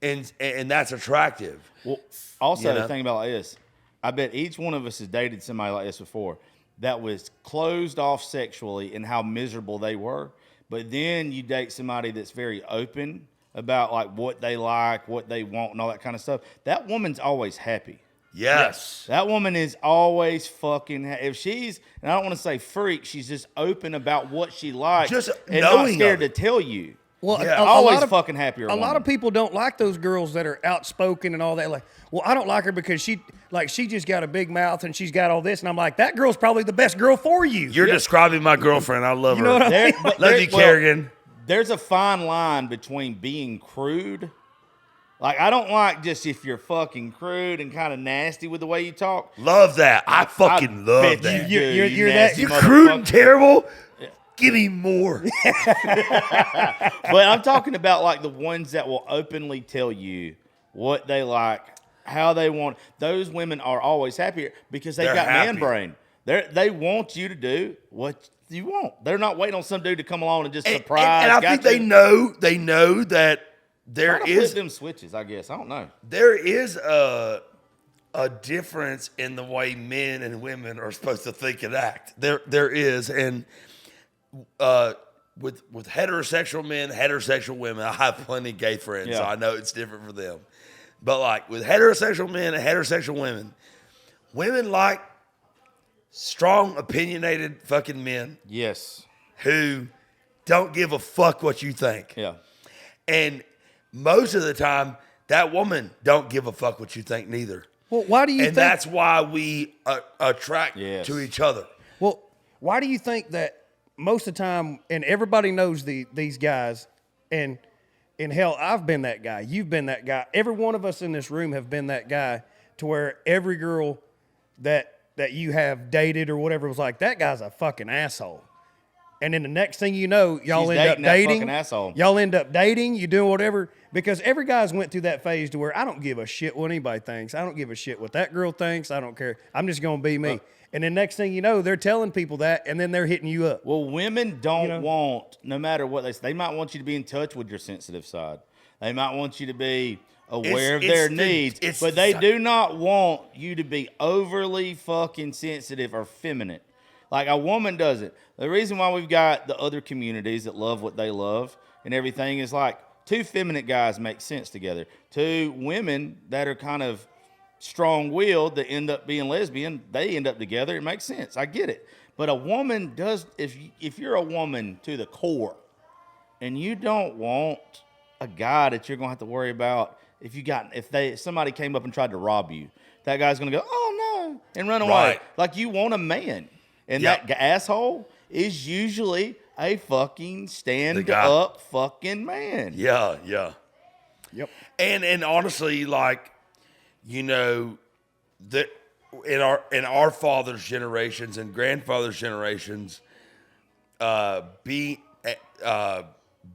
And that's attractive. Well, also You know? think about it like this. I bet each one of us has dated somebody like this before that was closed off sexually and how miserable they were. But then you date somebody that's very open about like what they like, what they want, and all that kind of stuff. That woman's always happy. Yes. That woman is always fucking. If she's, and I don't want to say freak, she's just open about what she likes, Just and not knowing scared of to tell you. Well, Yeah. Always lot of, fucking happier. A lot of people don't like those girls that are outspoken and all that. Like, well, I don't like her because she just got a big mouth and she's got all this. And I'm like, that girl's probably the best girl for you. You're describing my girlfriend. I love You her. know what I mean? Love you, Kerrigan. There's a fine line between being crude. Like, I don't like just if you're fucking crude and kind of nasty with the way you talk. Love that. I fucking love bet that. you do, You're nasty that- You're crude and motherfucker. terrible. Give me more. But I'm talking about like the ones that will openly tell you what they like, how they want. Those women are always happier because they've They're got man happy. brain. They want you to do what you want. They're not waiting on some dude to come along and just surprise. And I think they know that there Trying to flip is them switches. I guess I don't know. there is a difference in the way men and women are supposed to think and act. There is, and with heterosexual men, heterosexual women, I have plenty of gay friends, so Yeah. I know it's different for them. But like with heterosexual men and heterosexual women like strong, opinionated fucking men Yes. who don't give a fuck what you think. Yeah. And most of the time, that woman don't give a fuck what you think neither. Well, why do you And think? that's why we attract Yes. to each other. Well, why do you think that most of the time, and everybody knows these guys, and hell, I've been that guy. You've been that guy. Every one of us in this room have been that guy to where every girl that you have dated or whatever was like, that guy's a fucking asshole. And then the next thing you know, y'all She's end up dating that dating. fucking asshole. Y'all end up dating. You doing whatever because every guy's went through that phase to where I don't give a shit what anybody thinks. I don't give a shit what that girl thinks. I don't care. I'm just gonna be me. And then next thing you know, they're telling people that, and then they're hitting you up. Well, women don't want, no matter what they say, they might want you to be in touch with your sensitive side. They might want you to be aware of their needs, but they do not want you to be overly fucking sensitive or feminine. Like a woman doesn't. The reason why we've got the other communities that love what they love and everything is like two feminine guys make sense together. Two women that are kind of strong-willed that end up being lesbian, they end up together. It makes sense. I get it. But a woman does, if you're a woman to the core and you don't want a guy that you're going to have to worry about if somebody came up and tried to rob you, that guy's going to go, oh no, and run away. Right. Like you want a man. And that asshole is usually a fucking stand-up fucking man. Yeah, yeah. Yep. And honestly, like, you know, that in our father's generations and grandfather's generations, being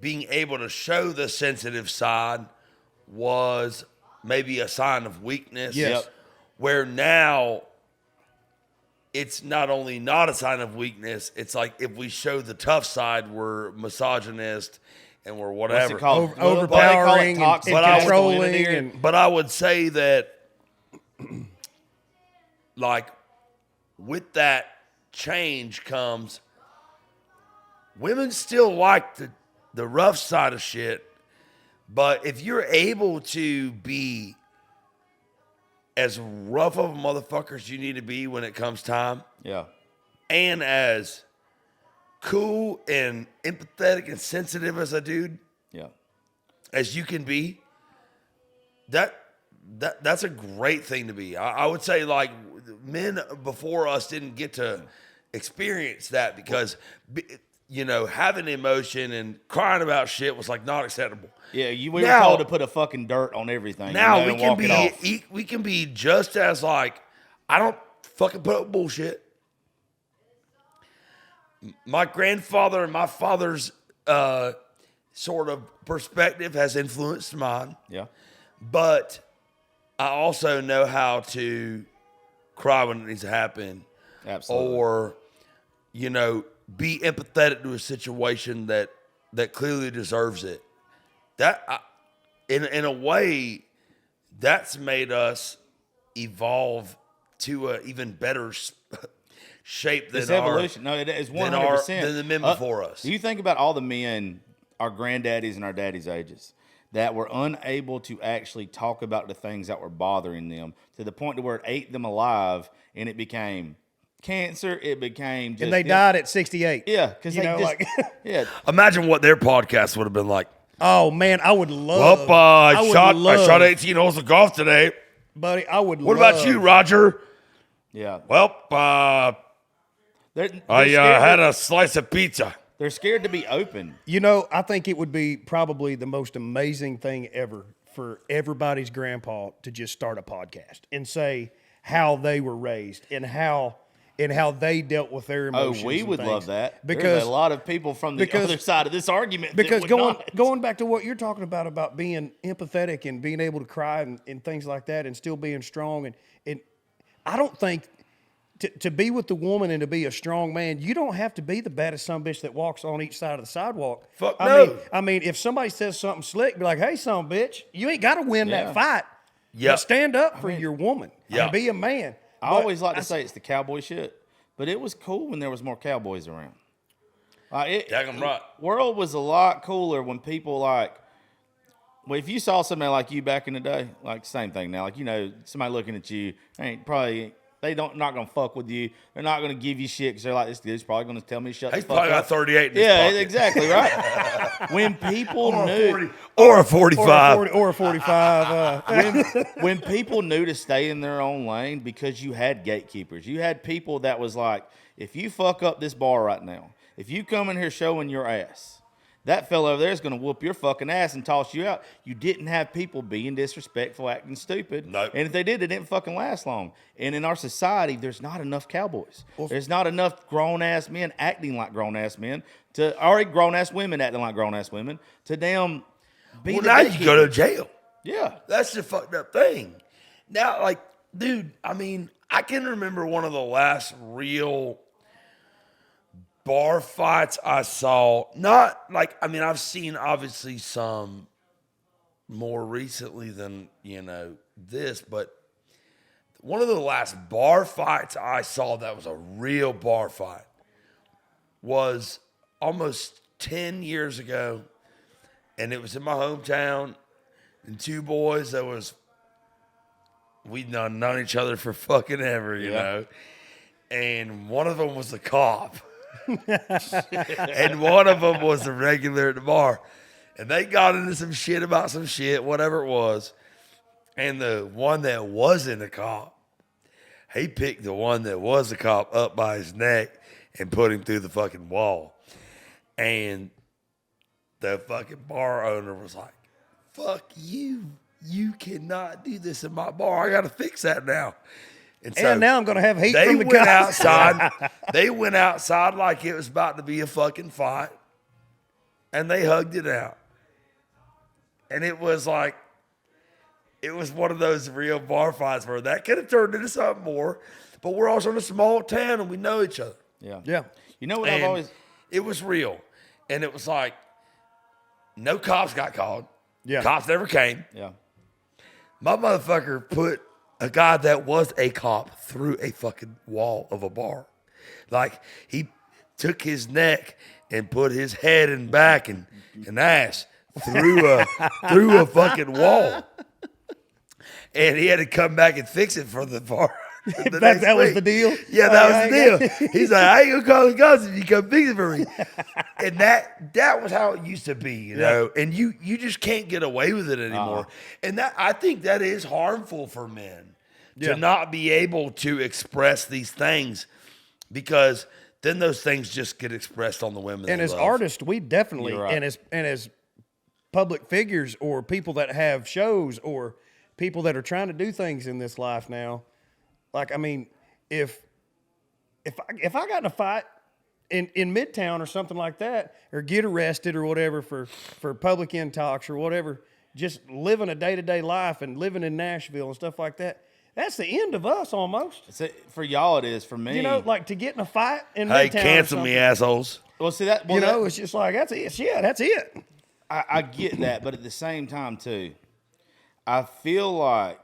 able to show the sensitive side was maybe a sign of weakness. Yes. Yep. Where now it's not only not a sign of weakness, it's like if we show the tough side, we're misogynist and we're whatever. What's it called? Overpowering and toxic controlling. And But I would say that, like, with that change comes, women still like the rough side of shit, but if you're able to be as rough of a motherfucker as you need to be when it comes time, and as cool and empathetic and sensitive as a dude, as you can be, that's a great thing to be. I would say, like, men before us didn't get to experience that because, you know, having emotion and crying about shit was like not acceptable. Yeah, we were told to put a fucking dirt on everything. Now we can be just as like, I don't fucking put up with bullshit. My grandfather and my father's sort of perspective has influenced mine. Yeah. But I also know how to cry when it needs to happen. Absolutely. Or, you know, be empathetic to a situation that clearly deserves it. That, in a way, that's made us evolve to an even better shape than It's evolution. No, it is 100%. Than the men before us. Do you think about all the men, our granddaddies and our daddies' ages, that were unable to actually talk about the things that were bothering them to the point to where it ate them alive and it became cancer, it became just... And they died at 68. Yeah, because they just... like, yeah. Imagine what their podcast would have been like. oh, man, I would love... Well, I shot 18 holes of golf today. Buddy, I would What love... about you, Roger? Yeah. Well, They're I scared had a slice of pizza. They're scared to be open. You know, I think it would be probably the most amazing thing ever for everybody's grandpa to just start a podcast and say how they were raised and how they dealt with their emotions. Oh, we and would things. love that. Because there's a lot of people from the other side of this argument. Because that would not. going back to what you're talking about being empathetic and being able to cry and things like that and still being strong and I don't think to be with the woman and to be a strong man, you don't have to be the baddest sumbitch that walks on each side of the sidewalk. Fuck no. I mean, if somebody says something slick, be like, hey, sumbitch, you ain't got to win that fight. Yeah. But stand up for your woman. Yeah. And be a man. I always like to say it's the cowboy shit, but it was cool when there was more cowboys around. Daggum right. World was a lot cooler when people well, if you saw somebody like you back in the day, like same thing now, like, you know, somebody looking at you, they not gonna fuck with you. They're not gonna give you shit because they're like, this dude's probably gonna tell me to shut the He's fuck probably up. got 38 in his Yeah, pocket. exactly right. When people knew, or a 45. Or a 45. when people knew to stay in their own lane because you had gatekeepers, you had people that was like, if you fuck up this bar right now, if you come in here showing your ass, That fella over there is going to whoop your fucking ass and toss you out. You didn't have people being disrespectful, acting stupid. Nope. And if they did, it didn't fucking last long. And in our society, there's not enough cowboys. There's not enough grown-ass men acting like grown-ass men, or grown-ass women acting like grown-ass women, to damn be Well, the now you gatekeeper. go to jail. Yeah. That's the fucked up thing. Now, like, dude, I mean, I can remember one of the last real bar fights I saw. Not like, I mean, I've seen obviously some more recently than, this, but one of the last bar fights I saw that was a real bar fight was almost 10 years ago, and it was in my hometown, and two boys we'd known each other for fucking ever, you know, and one of them was a cop. And one of them was a regular at the bar. And they got into some shit about some shit, whatever it was. And the one that wasn't a cop, he picked the one that was a cop up by his neck and put him through the fucking wall. And the fucking bar owner was like, fuck you. You cannot do this in my bar. I got to fix that now. And now I'm going to have hate they from the went cops. outside. They went outside like it was about to be a fucking fight, and they hugged it out. And it was like, it was one of those real bar fights where that could have turned into something more, but we're also in a small town and we know each other. Yeah. Yeah. You know what And I've always... it was real, and it was like, no cops got called. Yeah. Cops never came. Yeah. My motherfucker put a guy that was a cop through a fucking wall of a bar. Like, he took his neck and put his head and back and ass through a fucking wall. And he had to come back and fix it for the bar. In fact, that was the deal? Yeah, that was the deal. He's like, I ain't gonna call the cops if you come fix it for me. And that was how it used to be, you know. And you just can't get away with it anymore. And that, I think that is harmful for men to not be able to express these things, because then those things just get expressed on the women. And they as love. artists, we definitely, You're right. and as public figures or people that have shows or people that are trying to do things in this life now, like, I mean, if I got in a fight in Midtown or something like that, or get arrested or whatever for public intox or whatever, just living a day-to-day life and living in Nashville and stuff like that, that's the end of us almost. For y'all, it is. For me, You know, like to get in a fight in Hey, Midtown or cancel me, something, assholes. well, see that. Well, You know, it's just like, that's it. Yeah, that's it. I get that, but at the same time, too, I feel like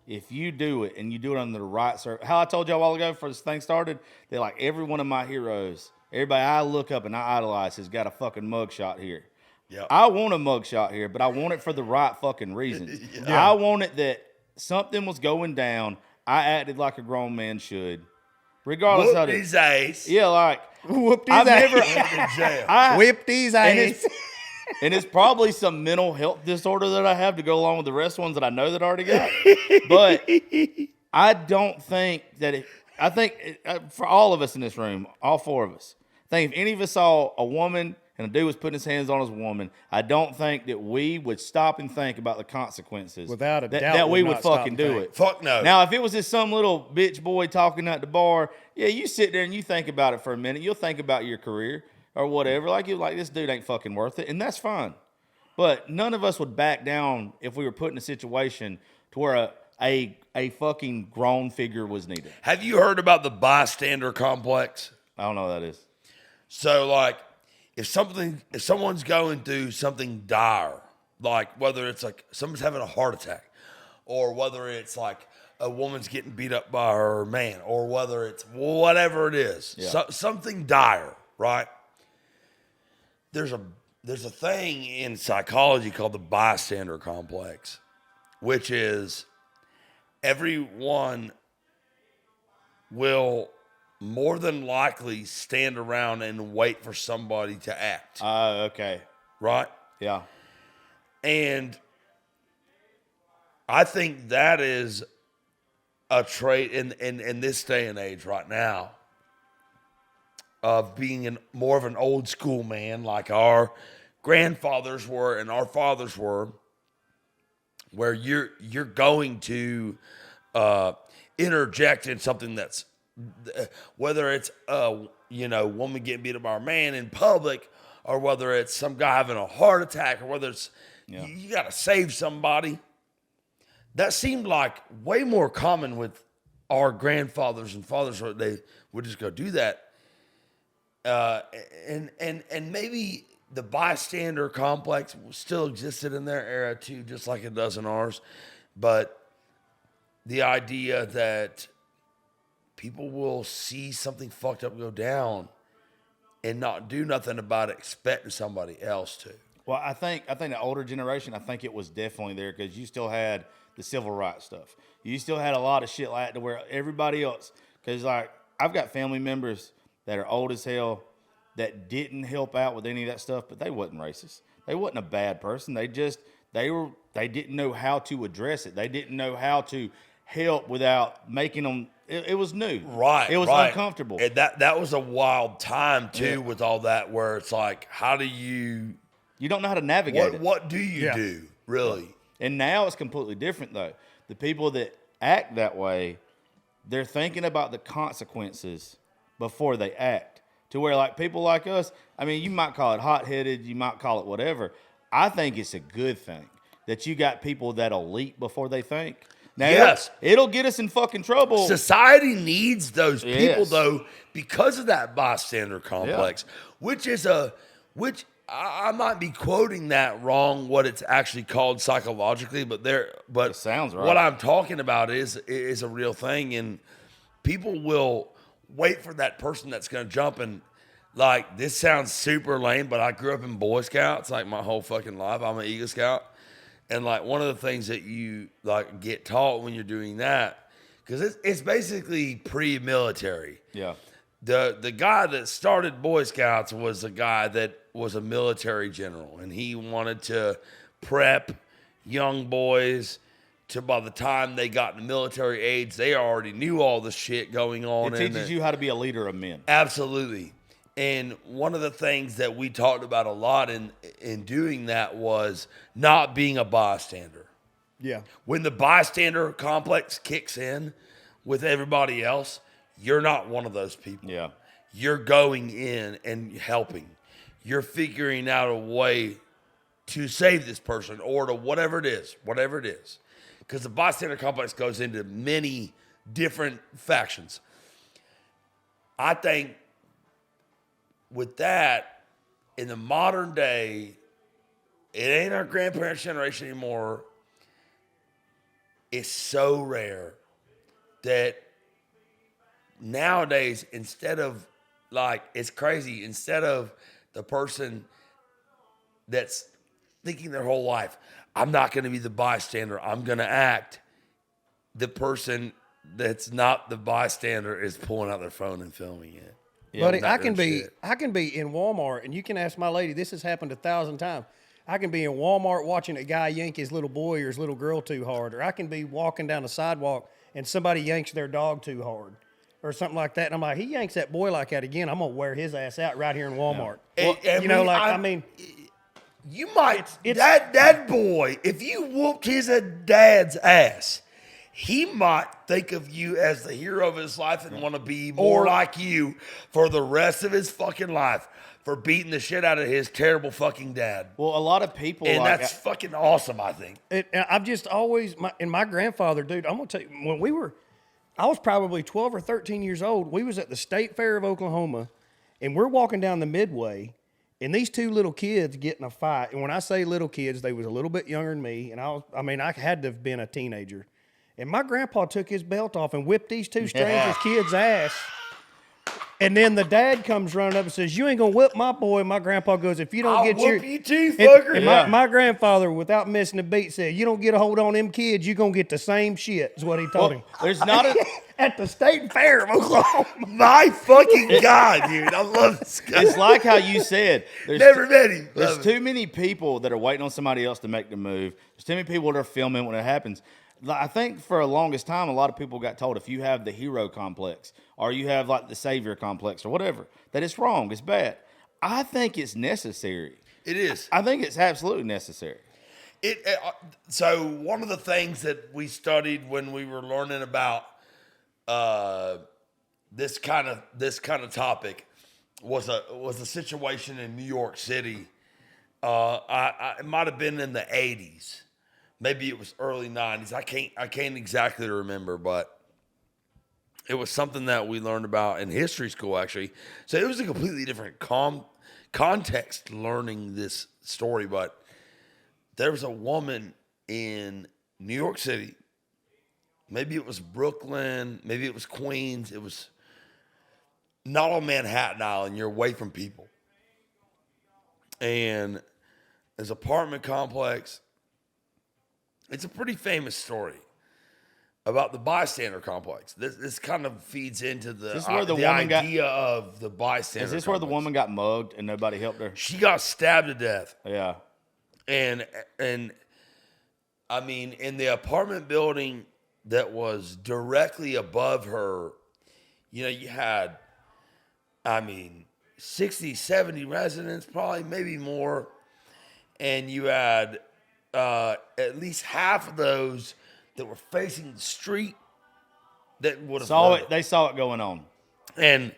if you do it and you do it under the right how I told you a while ago before this thing started, that like every one of my heroes, everybody I look up and I idolize has got a fucking mugshot here. Yep. I want a mugshot here, but I want it for the right fucking reasons. I want it that something was going down. I acted like a grown man should, regardless Whoop of his ass. Yeah, like Whooped his I've ass. never. In jail. Whipped his and ass. it's, and it's probably some mental health disorder that I have to go along with the rest of ones that I know that I already got. But I don't think that I think for all of us in this room, all four of us, I think if any of us saw a woman and a dude was putting his hands on his woman, I don't think that we would stop and think about the consequences. Without a doubt, that we would would not stop fucking and do think. it. Fuck no. Now, if it was just some little bitch boy talking at the bar, yeah, you sit there and you think about it for a minute. You'll think about your career or whatever. Like this dude ain't fucking worth it, and that's fine. But none of us would back down if we were put in a situation to where a fucking grown figure was needed. Have you heard about the bystander complex? I don't know what that is. So, like, if someone's going through something dire, like whether it's like someone's having a heart attack, or whether it's like a woman's getting beat up by her man, or whether it's whatever it is, something dire, right? There's a thing in psychology called the bystander complex, which is everyone will more than likely stand around and wait for somebody to act. Okay. Right? Yeah. And I think that is a trait in this day and age right now of being more of an old school man like our grandfathers were and our fathers were, where you're going to interject in something that's, whether it's woman getting beat up by a man in public, or whether it's some guy having a heart attack, or whether it's you got to save somebody. That seemed like way more common with our grandfathers and fathers, where they would just go do that. And maybe the bystander complex still existed in their era too, just like it does in ours. But the idea that people will see something fucked up go down and not do nothing about it, expecting somebody else to. Well, I think the older generation, I think it was definitely there because you still had the civil rights stuff. You still had a lot of shit like that to where everybody else, because like I've got family members that are old as hell that didn't help out with any of that stuff, but they wasn't racist. They wasn't a bad person. They didn't know how to address it. They didn't know how to help without making them. It was new. Right. It was uncomfortable. And that was a wild time too, with all that, where it's like, how do you? You don't know how to navigate it. What do you do, really? And now it's completely different, though. The people that act that way, they're thinking about the consequences before they act. To where, like, people like us, I mean, you might call it hot-headed, you might call it whatever. I think it's a good thing that you got people that'll leap before they think. Now, yes. It'll get us in fucking trouble. Society needs those people, Yes. though, because of that bystander complex, which I might be quoting that wrong, what it's actually called psychologically, but It sounds right. What I'm talking about is a real thing, and people will wait for that person that's going to jump. And like, this sounds super lame, but I grew up in Boy Scouts like my whole fucking life. I'm an Eagle Scout, and like one of the things that you like get taught when you're doing that, because it's basically pre-military. Yeah. The guy that started Boy Scouts was a guy that was a military general, and he wanted to prep young boys to, by the time they got in military age, they already knew all the shit going on. It teaches you how to be a leader of men. Absolutely. And one of the things that we talked about a lot in doing that was not being a bystander. Yeah. When the bystander complex kicks in with everybody else, you're not one of those people. Yeah. You're going in and helping. You're figuring out a way to save this person, or to whatever it is. Because the bystander complex goes into many different factions. I think with that, in the modern day, it ain't our grandparents' generation anymore. It's so rare that nowadays, instead of, like, it's crazy, instead of the person that's thinking their whole life, I'm not going to be the bystander, I'm going to act, the person that's not the bystander is pulling out their phone and filming it. Yeah, buddy, I can be in Walmart, and you can ask my lady, this has happened 1,000 times. I can be in Walmart watching a guy yank his little boy or his little girl too hard, or I can be walking down the sidewalk and somebody yanks their dog too hard, or something like that. And I'm like, he yanks that boy like that again, I'm going to wear his ass out right here in Walmart. Yeah. Well, you might, that boy, if you whooped his dad's ass, he might think of you as the hero of his life and want to be more like you for the rest of his fucking life for beating the shit out of his terrible fucking dad. Well, a lot of people, and that's fucking awesome, I think. I've just always, my grandfather, dude, I'm going to tell you, when I was probably 12 or 13 years old, we was at the State Fair of Oklahoma, and we're walking down the Midway, and these two little kids get in a fight. And when I say little kids, they was a little bit younger than me, and I had to have been a teenager. And my grandpa took his belt off and whipped these two strangers' kids' ass. And then the dad comes running up and says, "You ain't gonna whip my boy." My grandpa goes, "If you don't get I'll whoop you too, fucker." And my grandfather, without missing a beat, said, "You don't get a hold on them kids, you're gonna get the same shit," is what he told him. There's not at the State Fair of Oklahoma. My fucking God, dude. I love this guy. It's like how you said. Never met him. There's too many people that are waiting on somebody else to make the move. There's too many people that are filming when it happens. I think for the longest time, a lot of people got told if you have the hero complex or you have like the savior complex or whatever, that it's wrong, it's bad. I think it's necessary. It is. I think it's absolutely necessary. So one of the things that we studied when we were learning about this kind of topic was a situation in New York City. It might have been in the 80s. Maybe it was early 90s. I can't exactly remember, but it was something that we learned about in history school, actually. So it was a completely different context learning this story, but there was a woman in New York City. Maybe it was Brooklyn. Maybe it was Queens. It was not on Manhattan Island. You're away from people. And there's an apartment complex. It's a pretty famous story about the bystander complex. This kind of feeds into the idea of the bystander. Is this complex. where the woman got mugged and nobody helped her? She got stabbed to death. Yeah. And I mean, in the apartment building that was directly above her, you had, 60, 70 residents, probably, maybe more. And you had at least half of those that were facing the street that would have saw it. They saw it going on, and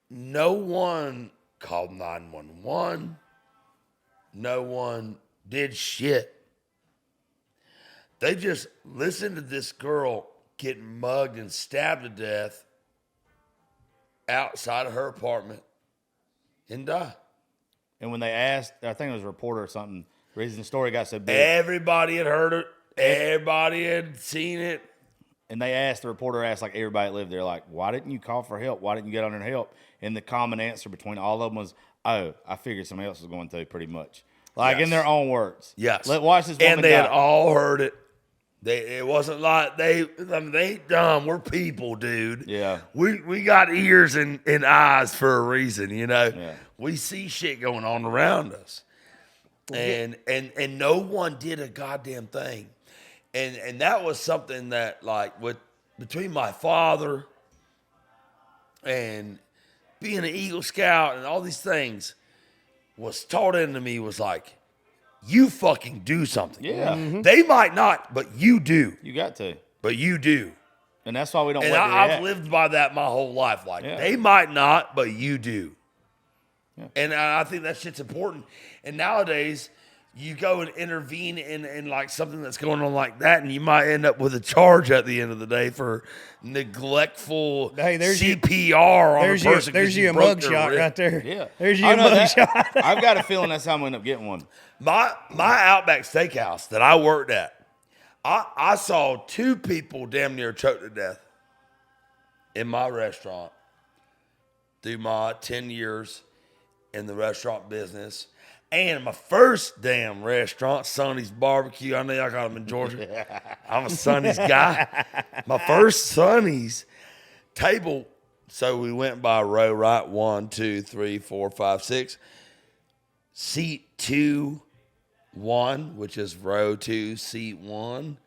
no one called 911. No one did shit. They just listened to this girl getting mugged and stabbed to death outside of her apartment and die. And when they asked, I think it was a reporter or something, the reason the story got so big. Everybody had heard it. Everybody had seen it. And the reporter asked, like, everybody that lived there, like, why didn't you call for help? Why didn't you get on there and help? And the common answer between all of them was, oh, I figured somebody else was going to, pretty much. Like, Yes. in their own words. Yes. Watch this woman And they die. had all heard it. It wasn't like they ain't dumb. We're people, dude. Yeah. We got ears and eyes for a reason, Yeah. We see shit going on around us. And no one did a goddamn thing. And that was something that, like, between my father and being an Eagle Scout and all these things was taught into me was like, you fucking do something. Yeah. Mm-hmm. They might not, but you do. You got to. But you do. And that's why we don't And wait to I've react. lived by that my whole life. Like, Yeah. they might not, but you do. Yeah. And I think that shit's important. And nowadays, you go and intervene in like something that's going on like that, and you might end up with a charge at the end of the day for neglectful CPR on a person. There's you a mug shot right there. Yeah. There's you a mug shot. I've got a feeling that's how I'm going to end up getting one. My Outback Steakhouse that I worked at, I saw 2 people damn near choke to death in my restaurant through my 10 years in the restaurant business. And my first damn restaurant, Sonny's Barbecue. I know y'all got them in Georgia. I'm a Sonny's guy. My first Sonny's table. So we went by row, right? 1, 2, 3, 4, 5, 6. Seat 2, 1, which is row 2, seat 1.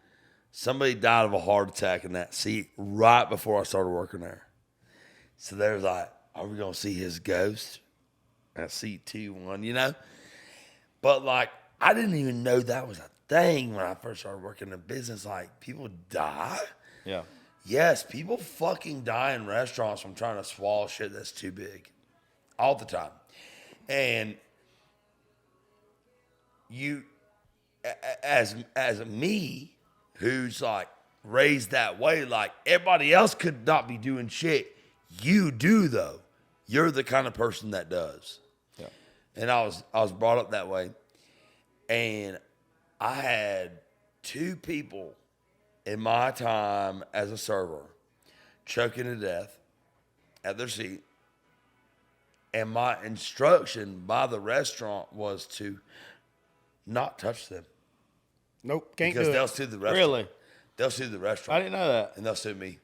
Somebody died of a heart attack in that seat right before I started working there. So there's like, are we going to see his ghost at seat 2, 1, But, like, I didn't even know that was a thing when I first started working in business. Like, people die? Yeah. Yes, people fucking die in restaurants from trying to swallow shit that's too big. All the time. And you, as me, who's, like, raised that way, like, everybody else could not be doing shit. You do, though. You're the kind of person that does. And I was brought up that way. And I had 2 people in my time as a server choking to death at their seat. And my instruction by the restaurant was to not touch them. Nope, can't Because do they'll it. sue the restaurant. Really? They'll sue the restaurant. I didn't know that. And they'll sue me.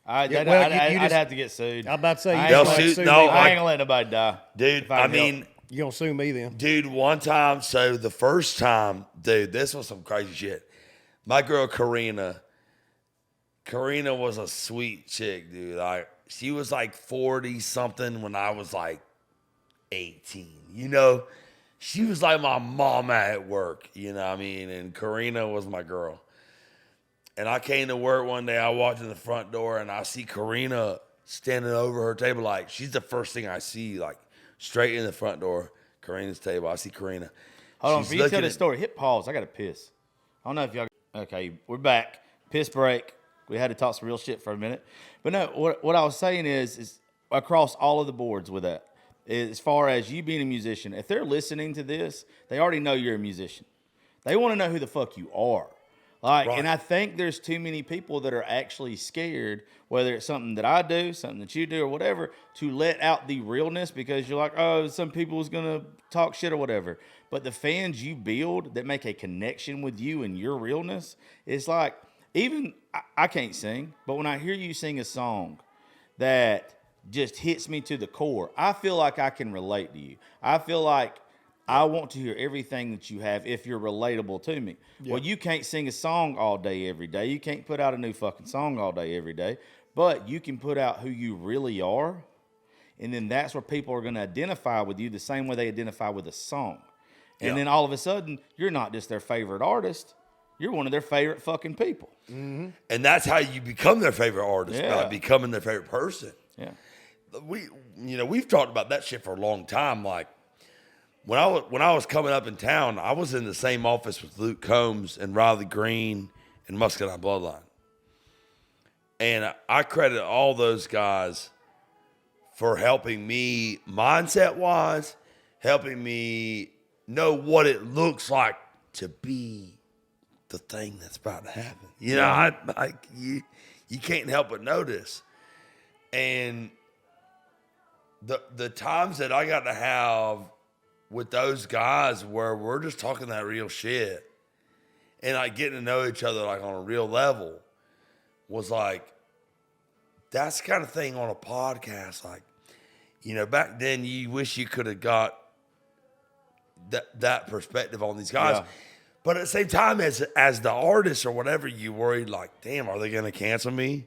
I'd Yeah, well, you I'd just- have to get sued. I'm about to say, I you ain't just gonna- like sue no, me. I like- ain't gonna let nobody die. Dude, If I I can mean... You gonna sue me then? Dude, one time, so the first time, dude, this was some crazy shit. My girl Karina was a sweet chick, dude. She was like 40 something when I was like 18. You know, she was like my mama at work. You know what I mean? And Karina was my girl. And I came to work one day. I walked in the front door and I see Karina standing over her table. Like, she's the first thing I see, like straight in the front door. Karina's table. I see Karina. Hold on, for you to tell this story, hit pause. I got to piss. I don't know if y'all. Okay, we're back. Piss break. We had to talk some real shit for a minute. But no, what I was saying is across all of the boards with that, as far as you being a musician, if they're listening to this, they already know you're a musician. They want to know who the fuck you are. Like, right. And I think there's too many people that are actually scared, whether it's something that I do, something that you do, or whatever, to let out the realness because you're like, oh, some people's going to talk shit or whatever. But the fans you build that make a connection with you and your realness, it's like, even, I can't sing, but when I hear you sing a song that just hits me to the core, I feel like I can relate to you. I feel like I want to hear everything that you have if you're relatable to me. Yep. Well, you can't sing a song all day, every day. You can't put out a new fucking song all day, every day. But you can put out who you really are. And then that's where people are going to identify with you the same way they identify with a song. And then all of a sudden, you're not just their favorite artist. You're one of their favorite fucking people. Mm-hmm. And that's how you become their favorite artist, by becoming their favorite person. Yeah. We've talked about that shit for a long time. Like, when I was coming up in town, I was in the same office with Luke Combs and Riley Green and Muscadine Bloodline. And I credit all those guys for helping me mindset-wise, helping me know what it looks like to be the thing that's about to happen. You know, you can't help but notice. And the times that I got to have with those guys where we're just talking that real shit and like getting to know each other like on a real level was like, that's the kind of thing on a podcast. Like, you know, back then you wish you could have got that perspective on these guys. Yeah. But at the same time, as the artist or whatever, you worried like, damn, are they going to cancel me?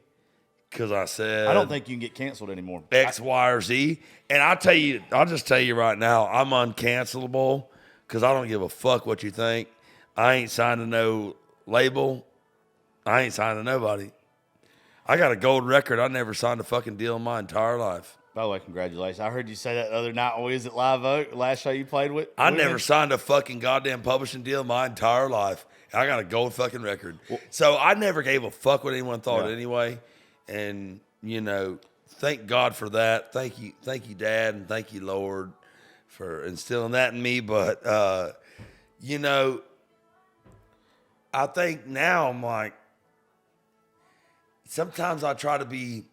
Because I said, I don't think you can get canceled anymore. X, Y, or Z. And I'll just tell you right now, I'm uncancelable because I don't give a fuck what you think. I ain't signed to no label. I ain't signed to nobody. I got a gold record. I never signed a fucking deal in my entire life. By the way, congratulations. I heard you say that the other night. What is it, Live Oak, last show you played with? I never signed a fucking goddamn publishing deal in my entire life. I got a gold fucking record. Well, so I never gave a fuck what anyone thought anyway. And, you know, thank God for that. Thank you, Dad, and thank you, Lord, for instilling that in me. But, you know, I think now I'm like, sometimes I try to be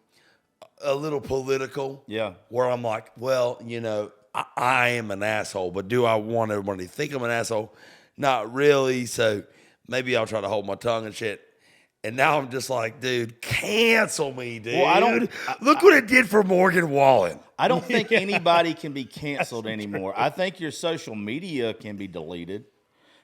a little political. Yeah. Where I'm like, well, you know, I am an asshole, but do I want everybody to think I'm an asshole? Not really. So maybe I'll try to hold my tongue and shit. And now I'm just like, dude, cancel me, dude. Well, Look what it did for Morgan Wallen. I don't think anybody can be canceled anymore. I think your social media can be deleted.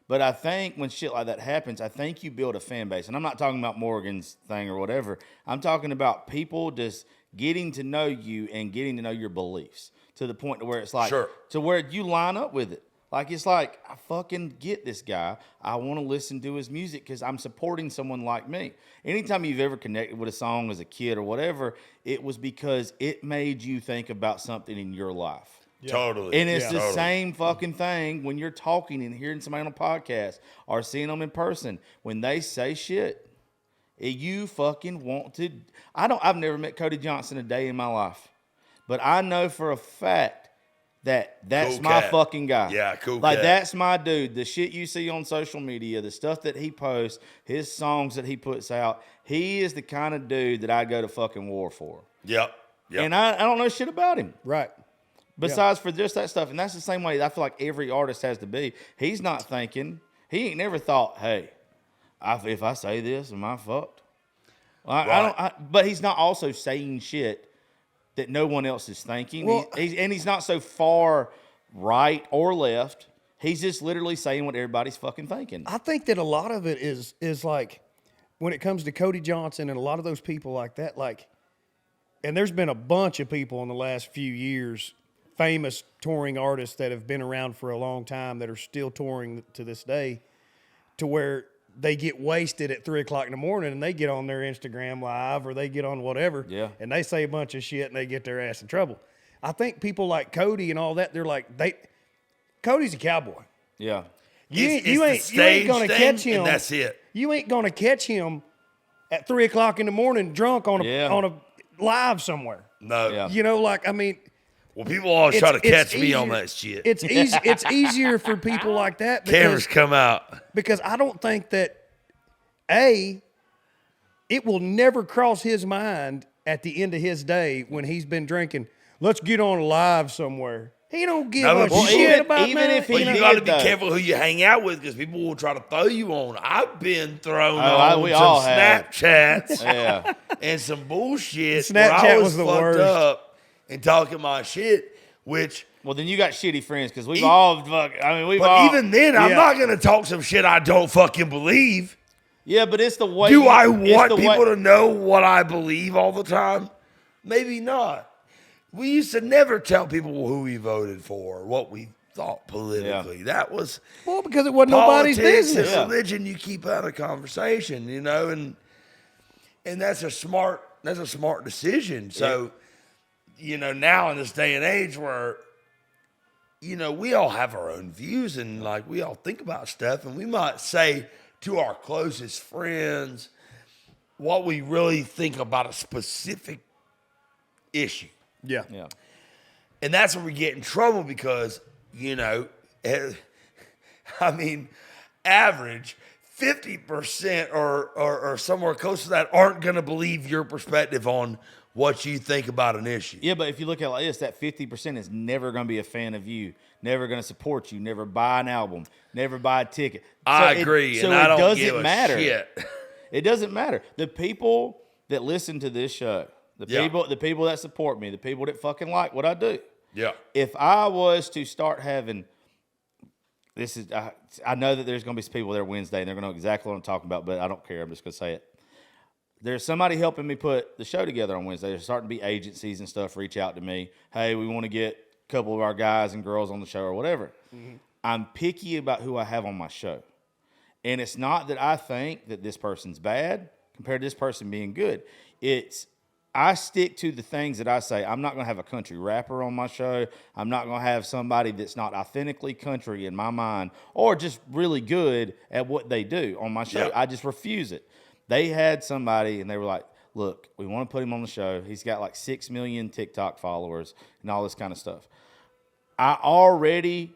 But I think when shit like that happens, I think you build a fan base. And I'm not talking about Morgan's thing or whatever. I'm talking about people just getting to know you and getting to know your beliefs to the point to where it's like, to where you line up with it. Like, it's like, I fucking get this guy. I want to listen to his music because I'm supporting someone like me. Anytime you've ever connected with a song as a kid or whatever, it was because it made you think about something in your life. Yeah. Totally. And it's the same fucking thing when you're talking and hearing somebody on a podcast or seeing them in person. When they say shit, you fucking want to. I've never met Cody Johnson a day in my life, but I know for a fact that's cool my fucking guy. Yeah, cool. Like, that's my dude. The shit you see on social media, the stuff that he posts, his songs that he puts out, he is the kind of dude that I'd go to fucking war for. Yep. And I don't know shit about him. Right. Besides for just that stuff. And that's the same way I feel like every artist has to be. He's not thinking, he ain't never thought, hey, if I say this, am I fucked? But he's not also saying shit that no one else is thinking. Well, he's not so far right or left. He's just literally saying what everybody's fucking thinking. I think that a lot of it is like when it comes to Cody Johnson and a lot of those people like that, like, and there's been a bunch of people in the last few years, famous touring artists that have been around for a long time that are still touring to this day, to where they get wasted at 3 o'clock in the morning and they get on their Instagram live or they get on whatever, and they say a bunch of shit and they get their ass in trouble. I think people like Cody and all that, they're like, Cody's a cowboy. Yeah. You ain't gonna catch him. And that's it. You ain't gonna catch him at 3 o'clock in the morning drunk on a live somewhere. No. Yeah. You know, like, I mean, well, people always try to catch me on that shit. It's easy. It's easier for people like that. Cameras come out. Because I don't think that, it will never cross his mind at the end of his day when he's been drinking, let's get on live somewhere. He don't give a shit about even if he you got to be careful who you hang out with because people will try to throw you on. I've been thrown on we some all have. Snapchats and some bullshit. Snapchat where I was the fucked worst. up and talking my shit, which. Well, then you got shitty friends because we've all fuck. I mean, we've But all. even then, I'm not gonna talk some shit I don't fucking believe. Yeah, but it's the way. Do I want people to know what I believe all the time? Maybe not. We used to never tell people who we voted for, what we thought politically. Yeah. That was because it wasn't nobody's business. And religion you keep out of conversation, you know, and that's a smart decision. So, you know, now in this day and age where, you know, we all have our own views and like we all think about stuff, and we might say to our closest friends what we really think about a specific issue. Yeah. And that's where we get in trouble because, you know, I mean, average 50% or somewhere close to that aren't going to believe your perspective on what you think about an issue. Yeah, but if you look at it like this, that 50% is never going to be a fan of you, never going to support you, never buy an album, never buy a ticket. I agree, so and I it don't doesn't give a matter. shit. It doesn't matter. The people that listen to this show, the people that support me, the people that fucking like what I do. Yeah. If I was to start having, I know that there's going to be some people there Wednesday and they're going to know exactly what I'm talking about, but I don't care. I'm just going to say it. There's somebody helping me put the show together on Wednesday. There's starting to be agencies and stuff reach out to me. Hey, we want to get a couple of our guys and girls on the show or whatever. Mm-hmm. I'm picky about who I have on my show. And it's not that I think that this person's bad compared to this person being good. I stick to the things that I say. I'm not going to have a country rapper on my show. I'm not going to have somebody that's not authentically country in my mind or just really good at what they do on my show. Yeah. I just refuse it. They had somebody and they were like, look, we want to put him on the show. He's got like 6 million TikTok followers and all this kind of stuff. I already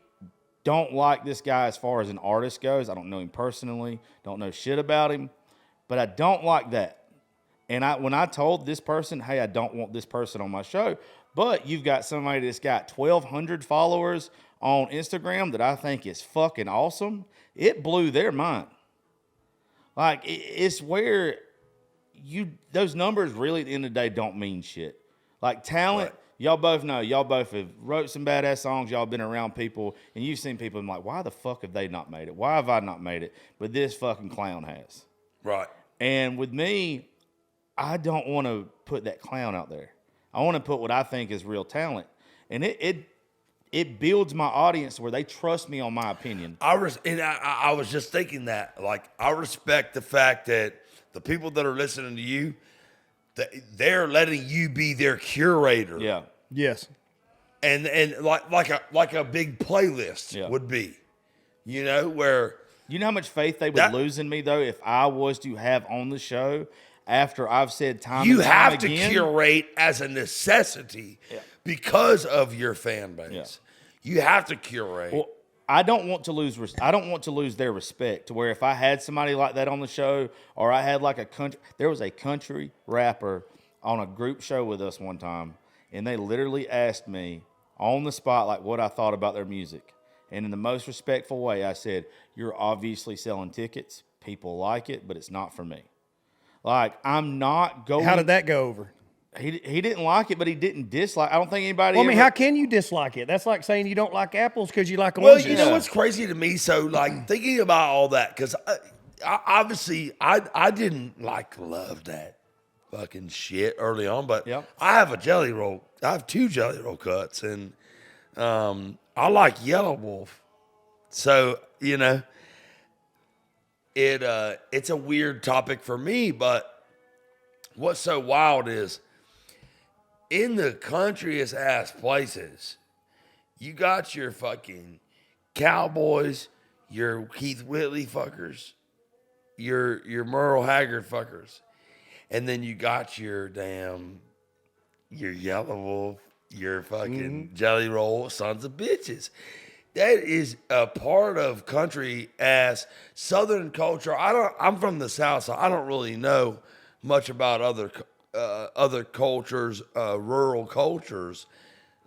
don't like this guy as far as an artist goes. I don't know him personally, don't know shit about him, but I don't like that. And when I told this person, hey, I don't want this person on my show, but you've got somebody that's got 1,200 followers on Instagram that I think is fucking awesome, it blew their mind. Like, it's where those numbers really at the end of the day don't mean shit. Like, talent, right. Y'all both know. Y'all both have wrote some badass songs. Y'all been around people, and you've seen people and like, why the fuck have they not made it? Why have I not made it? But this fucking clown has. Right. And with me, I don't want to put that clown out there. I want to put what I think is real talent. And it builds my audience where they trust me on my opinion. I was just thinking that. Like, I respect the fact that the people that are listening to you, they're letting you be their curator. Yeah. Yes. And like a big playlist would be. You know, where... You know how much faith they would lose in me, though, if I was to have on the show... After I've said time you and time have to again, curate as a necessity because of your fan base. Yeah. You have to curate. Well, I don't want to lose their respect to where if I had somebody like that on the show, or I had like there was a country rapper on a group show with us one time, and they literally asked me on the spot like what I thought about their music, and in the most respectful way, I said, "You're obviously selling tickets. People like it, but it's not for me." Like, I'm not going... How did that go over? He didn't like it, but he didn't dislike. I don't think anybody. Well, I mean, ever, how can you dislike it? That's like saying you don't like apples because you like Well, oranges. you know what's crazy to me? So, like, thinking about all that, because obviously I didn't love that fucking shit early on, but Yep. I have a Jelly Roll. I have 2 Jelly Roll cuts, and I like Yellow Wolf. So, you know, it's a weird topic for me, but what's so wild is in the countryest ass places, you got your fucking Cowboys, your Keith Whitley fuckers, your Merle Haggard fuckers, and then you got your Yellow Wolf, your fucking Jelly Roll sons of bitches. That is a part of country as Southern culture. I'm from the South, so I don't really know much about other cultures, rural cultures,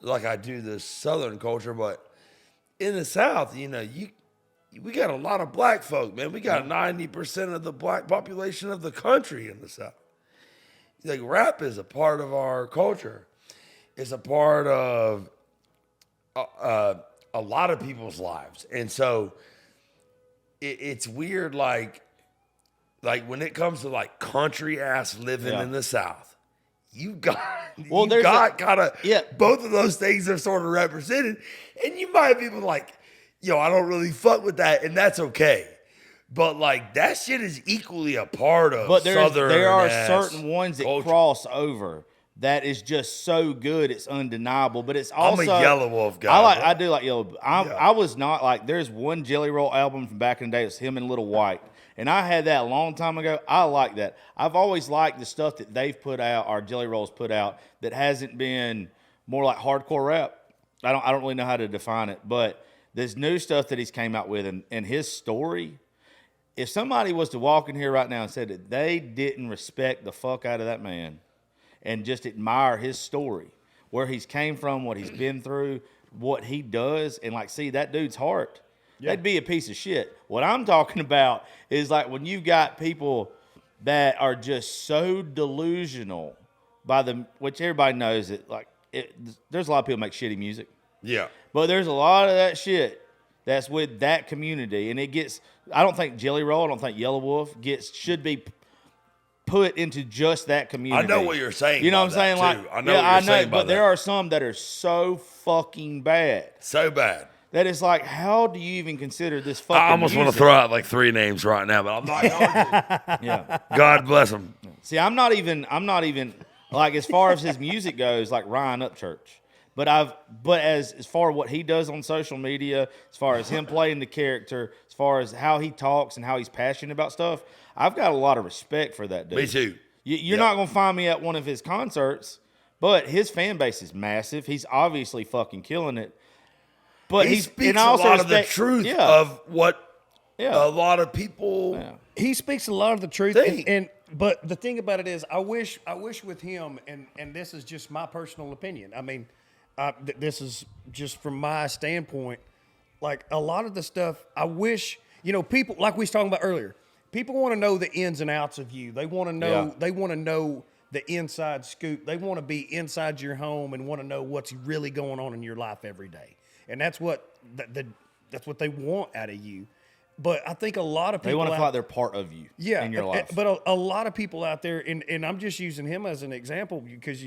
like I do the Southern culture. But in the South, you know, we got a lot of black folk, man. We got 90% of the black population of the country in the South. Like, rap is a part of our culture. It's a part of a lot of people's lives. And so it's weird, like when it comes to like country ass living in the South, you got both of those things are sort of represented. And you might be like, yo, I don't really fuck with that, and that's okay. But like that shit is equally a part of Southern. There are certain ones that cross over. That is just so good, it's undeniable. But it's also I'm a Yellow Wolf guy. I do like Yellow. I was not like. There's one Jelly Roll album from back in the day. It's him and Little White, and I had that a long time ago. I like that. I've always liked the stuff that they've put out, or Jelly Rolls put out, that hasn't been more like hardcore rap. I don't really know how to define it, but this new stuff that he's came out with, and his story. If somebody was to walk in here right now and said that they didn't respect the fuck out of that man and just admire his story, where he's came from, what he's been through, what he does, and like see that dude's heart, they'd be a piece of shit. What I'm talking about is like when you've got people that are just so delusional by which everybody knows that there's a lot of people make shitty music. Yeah. But there's a lot of that shit that's with that community, and it gets. I don't think Jelly Roll, I don't think Yellow Wolf should be put into just that community. I know what you're saying. You know what I'm saying? Too. Like, I know what you're saying. But there are some that are so fucking bad. So bad. That it's like, how do you even consider this fucking I almost want to throw out like 3 names right now, but I'm not going to. Yeah. God bless them. See, I'm not even like, as far as his music goes, like Ryan Upchurch. But as far as what he does on social media, as far as him playing the character, as far as how he talks and how he's passionate about stuff, I've got a lot of respect for that dude. Me too. You're not going to find me at one of his concerts, but his fan base is massive. He's obviously fucking killing it. But he speaks a lot of the truth of what a lot of people. Yeah. He speaks a lot of the truth, but the thing about it is, I wish with him, and this is just my personal opinion. I mean, this is just from my standpoint. Like a lot of the stuff, I wish people like we was talking about earlier. People want to know the ins and outs of you. They want to know. Yeah. They want to know the inside scoop. They want to be inside your home and want to know what's really going on in your life every day. And that's what that's what they want out of you. But I think a lot of people... They want to feel like they're part of you in your life. But a lot of people out there, and I'm just using him as an example because,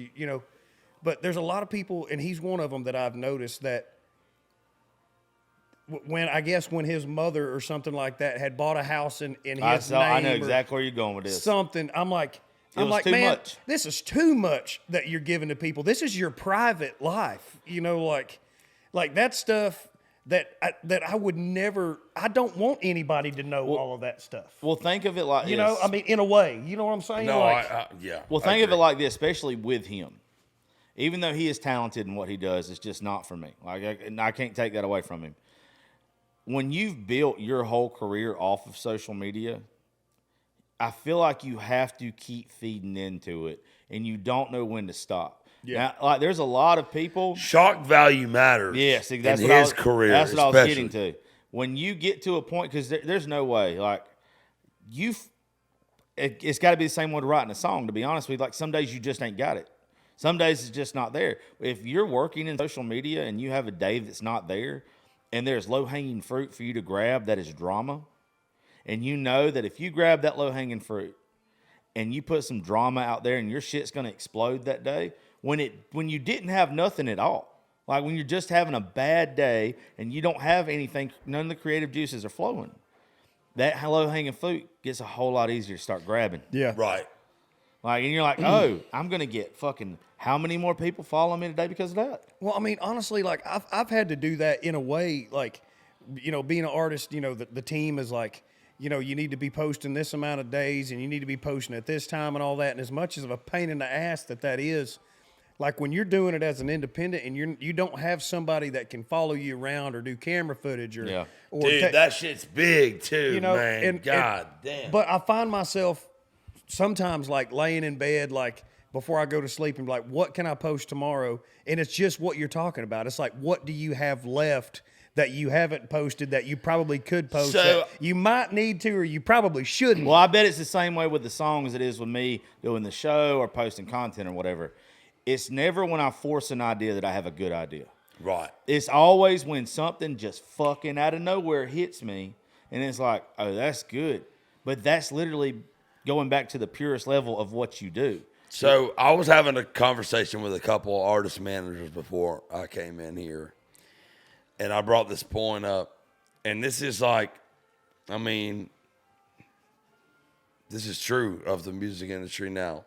but there's a lot of people, and he's one of them that I've noticed that when his mother or something like that had bought a house in his name... I know exactly where you're going with this. Something, I'm like, man, much. This is too much that you're giving to people. This is your private life. Like that stuff... That I would never. I don't want anybody to know all of that stuff. Well, think of it like this. I mean, in a way, you know what I'm saying? No, yeah. Well, think of it like this, especially with him. Even though he is talented in what he does, it's just not for me. Like I can't take that away from him. When you've built your whole career off of social media, I feel like you have to keep feeding into it, and you don't know when to stop. Yeah, now, like there's a lot of people. Shock value matters. Yes, that's in what his career. That's what I was getting to. When you get to a point, because there's no way, like it's got to be the same way to writing a song. To be honest with you, like some days you just ain't got it. Some days it's just not there. If you're working in social media and you have a day that's not there, and there's low-hanging fruit for you to grab that is drama, and you know that if you grab that low-hanging fruit and you put some drama out there and your shit's going to explode that day, when you didn't have nothing at all, like when you're just having a bad day and you don't have anything, none of the creative juices are flowing, that low-hanging fruit gets a whole lot easier to start grabbing. Yeah. Right. Like, and you're like, oh, I'm going to get fucking how many more people following me today because of that? Well, I mean, honestly, like I've had to do that in a way, like, you know, being an artist, you know, the team is like, you know, you need to be posting this amount of days and you need to be posting at this time and all that. And as much as of a pain in the ass that is, like when you're doing it as an independent and you don't have somebody that can follow you around or do camera footage or, dude, that shit's big too, you know, man. God damn. But I find myself sometimes like laying in bed, like before I go to sleep and be like, what can I post tomorrow? And it's just what you're talking about. It's like, what do you have left that you haven't posted that you probably could post that you might need to or you probably shouldn't? Well, I bet it's the same way with the song as it is with me doing the show or posting content or whatever. It's never when I force an idea that I have a good idea. Right. It's always when something just fucking out of nowhere hits me and it's like, oh, that's good. But that's literally going back to the purest level of what you do. So I was having a conversation with a couple of artist managers before I came in here, and I brought this point up, and this is like, I mean, this is true of the music industry now.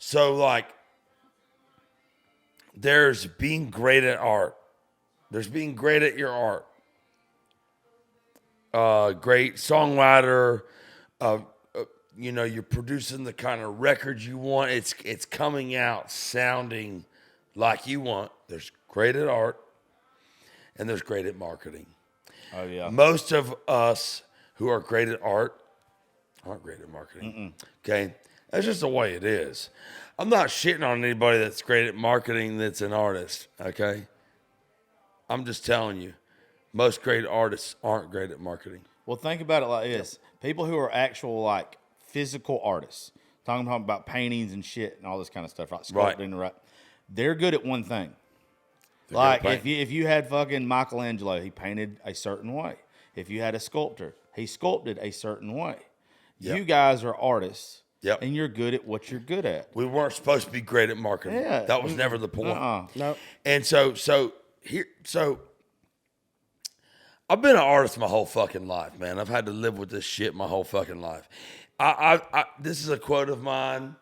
So like, there's being great at art. There's being great at your art. Great songwriter, you know, you're producing the kind of record you want. It's coming out sounding like you want. There's great at art, and there's great at marketing. Oh, yeah. Most of us who are great at art aren't great at marketing. Okay? That's just the way it is. I'm not shitting on anybody that's great at marketing that's an artist, okay? I'm just telling you, most great artists aren't great at marketing. Well, think about it like this. People who are actual, like, physical artists, talking about paintings and shit and all this kind of stuff, right? Sculpting, right? They're good at one thing. They're like if you had fucking Michelangelo, he painted a certain way. If you had a sculptor, he sculpted a certain way. Yep. You guys are artists, and you're good at what you're good at. We weren't supposed to be great at marketing. Yeah. That was never the point. No. And so I've been an artist my whole fucking life, man. I've had to live with this shit my whole fucking life. This is a quote of mine.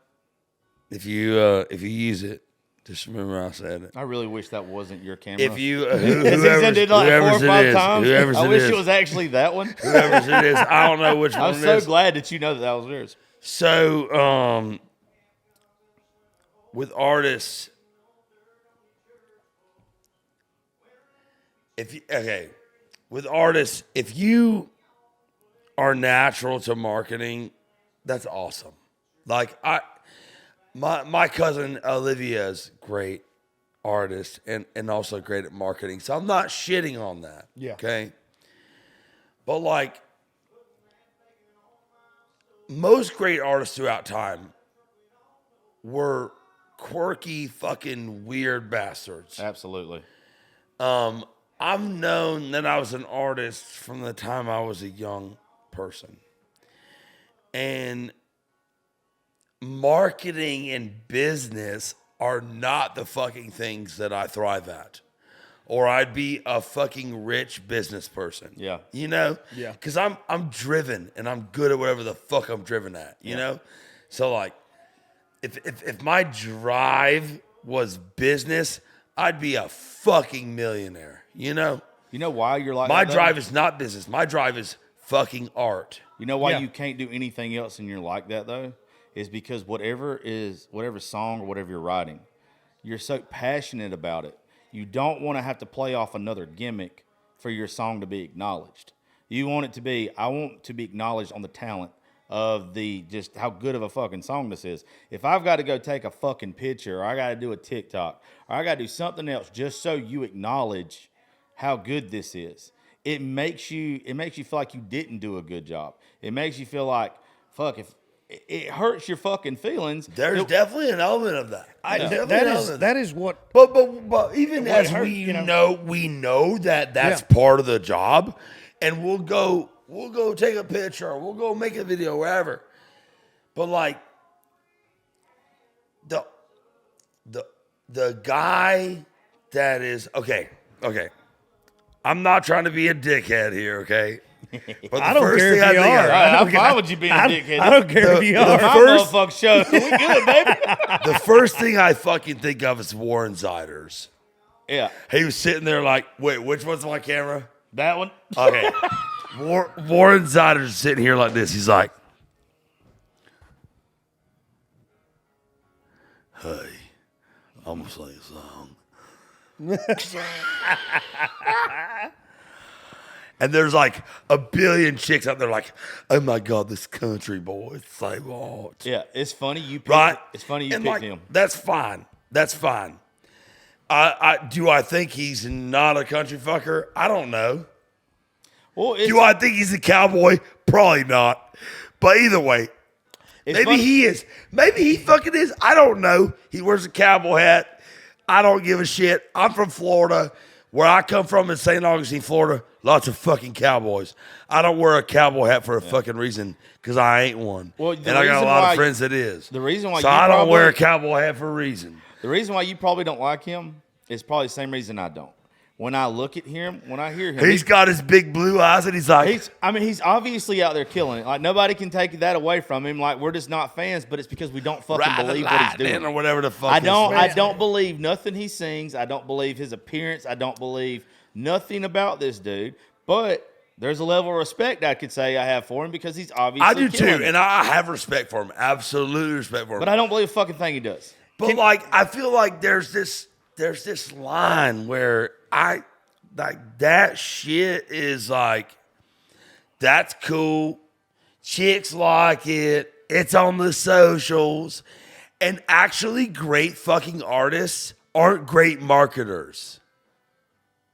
If you use it, just remember I said it. I really wish that wasn't your camera. If you whoever's it like 4 or 5 times. I wish it was actually that one. Whoever's it is, I don't know which one I'm it so is. glad that you know that was yours. So, with artists, if you are natural to marketing, that's awesome. Like my cousin Olivia's great artist and also great at marketing. So I'm not shitting on that. Yeah. Okay. But like most great artists throughout time were quirky, fucking weird bastards. Absolutely. I've known that I was an artist from the time I was a young person. And marketing and business are not the fucking things that I thrive at. Or I'd be a fucking rich business person. Yeah. You know? Yeah. Because I'm driven and I'm good at whatever the fuck I'm driven at. You know? So like, if my drive was business, I'd be a fucking millionaire. You know? You know why you're like My that, drive is not business. My drive is fucking art. You know why Yeah. you can't do anything else and you're like that though? Is because whatever song or whatever you're writing, you're so passionate about it. You don't want to have to play off another gimmick for your song to be acknowledged. You want it to be, I want to be acknowledged on the talent of the just how good of a fucking song this is. If I've got to go take a fucking picture or I got to do a TikTok or I got to do something else just so you acknowledge how good this is, it makes you feel like you didn't do a good job. It makes you feel like, fuck, it hurts your fucking feelings. There's definitely an element of that. That is what. But even what as hurt, we know that that's part of the job, and we'll go take a picture, or we'll go make a video, wherever. But like the guy that is okay. I'm not trying to be a dickhead here, okay? But I don't care if you are. Why would you be a dickhead? I don't care if you are. My motherfucking show. We good, baby. The first thing I fucking think of is Warren Ziders. Yeah. He was sitting there like, wait, which one's my camera? That one? Okay. Warren Ziders sitting here like this. He's like, hey, I'm going to sing a song. And there's like a billion chicks out there like, oh my God, this country boy is so hot. Yeah, it's funny you picked, right? It's funny you and picked like, him. That's fine. Do I think he's not a country fucker? I don't know. Well, do I think he's a cowboy? Probably not. But either way, maybe he is. Maybe he fucking is. I don't know. He wears a cowboy hat. I don't give a shit. I'm from Florida. Where I come from in St. Augustine, Florida, lots of fucking cowboys. I don't wear a cowboy hat for a fucking reason because I ain't one. Well, and I got a lot of friends that is. The reason why so I don't wear a cowboy hat for a reason. The reason why you probably don't like him is probably the same reason I don't. When I look at him, when I hear him, he's got his big blue eyes and he's like, he's obviously out there killing it. Like nobody can take that away from him. Like we're just not fans, but it's because we don't fucking believe what he's doing or whatever the fuck. I don't believe nothing he sings. I don't believe his appearance. I don't believe nothing about this dude. But there's a level of respect I could say I have for him because he's obviously I do too, it. and I have respect for him. Absolute respect for him. But I don't believe a fucking thing he does. But I feel like there's this line where that shit is like, that's cool. Chicks like it. It's on the socials. And actually great fucking artists aren't great marketers.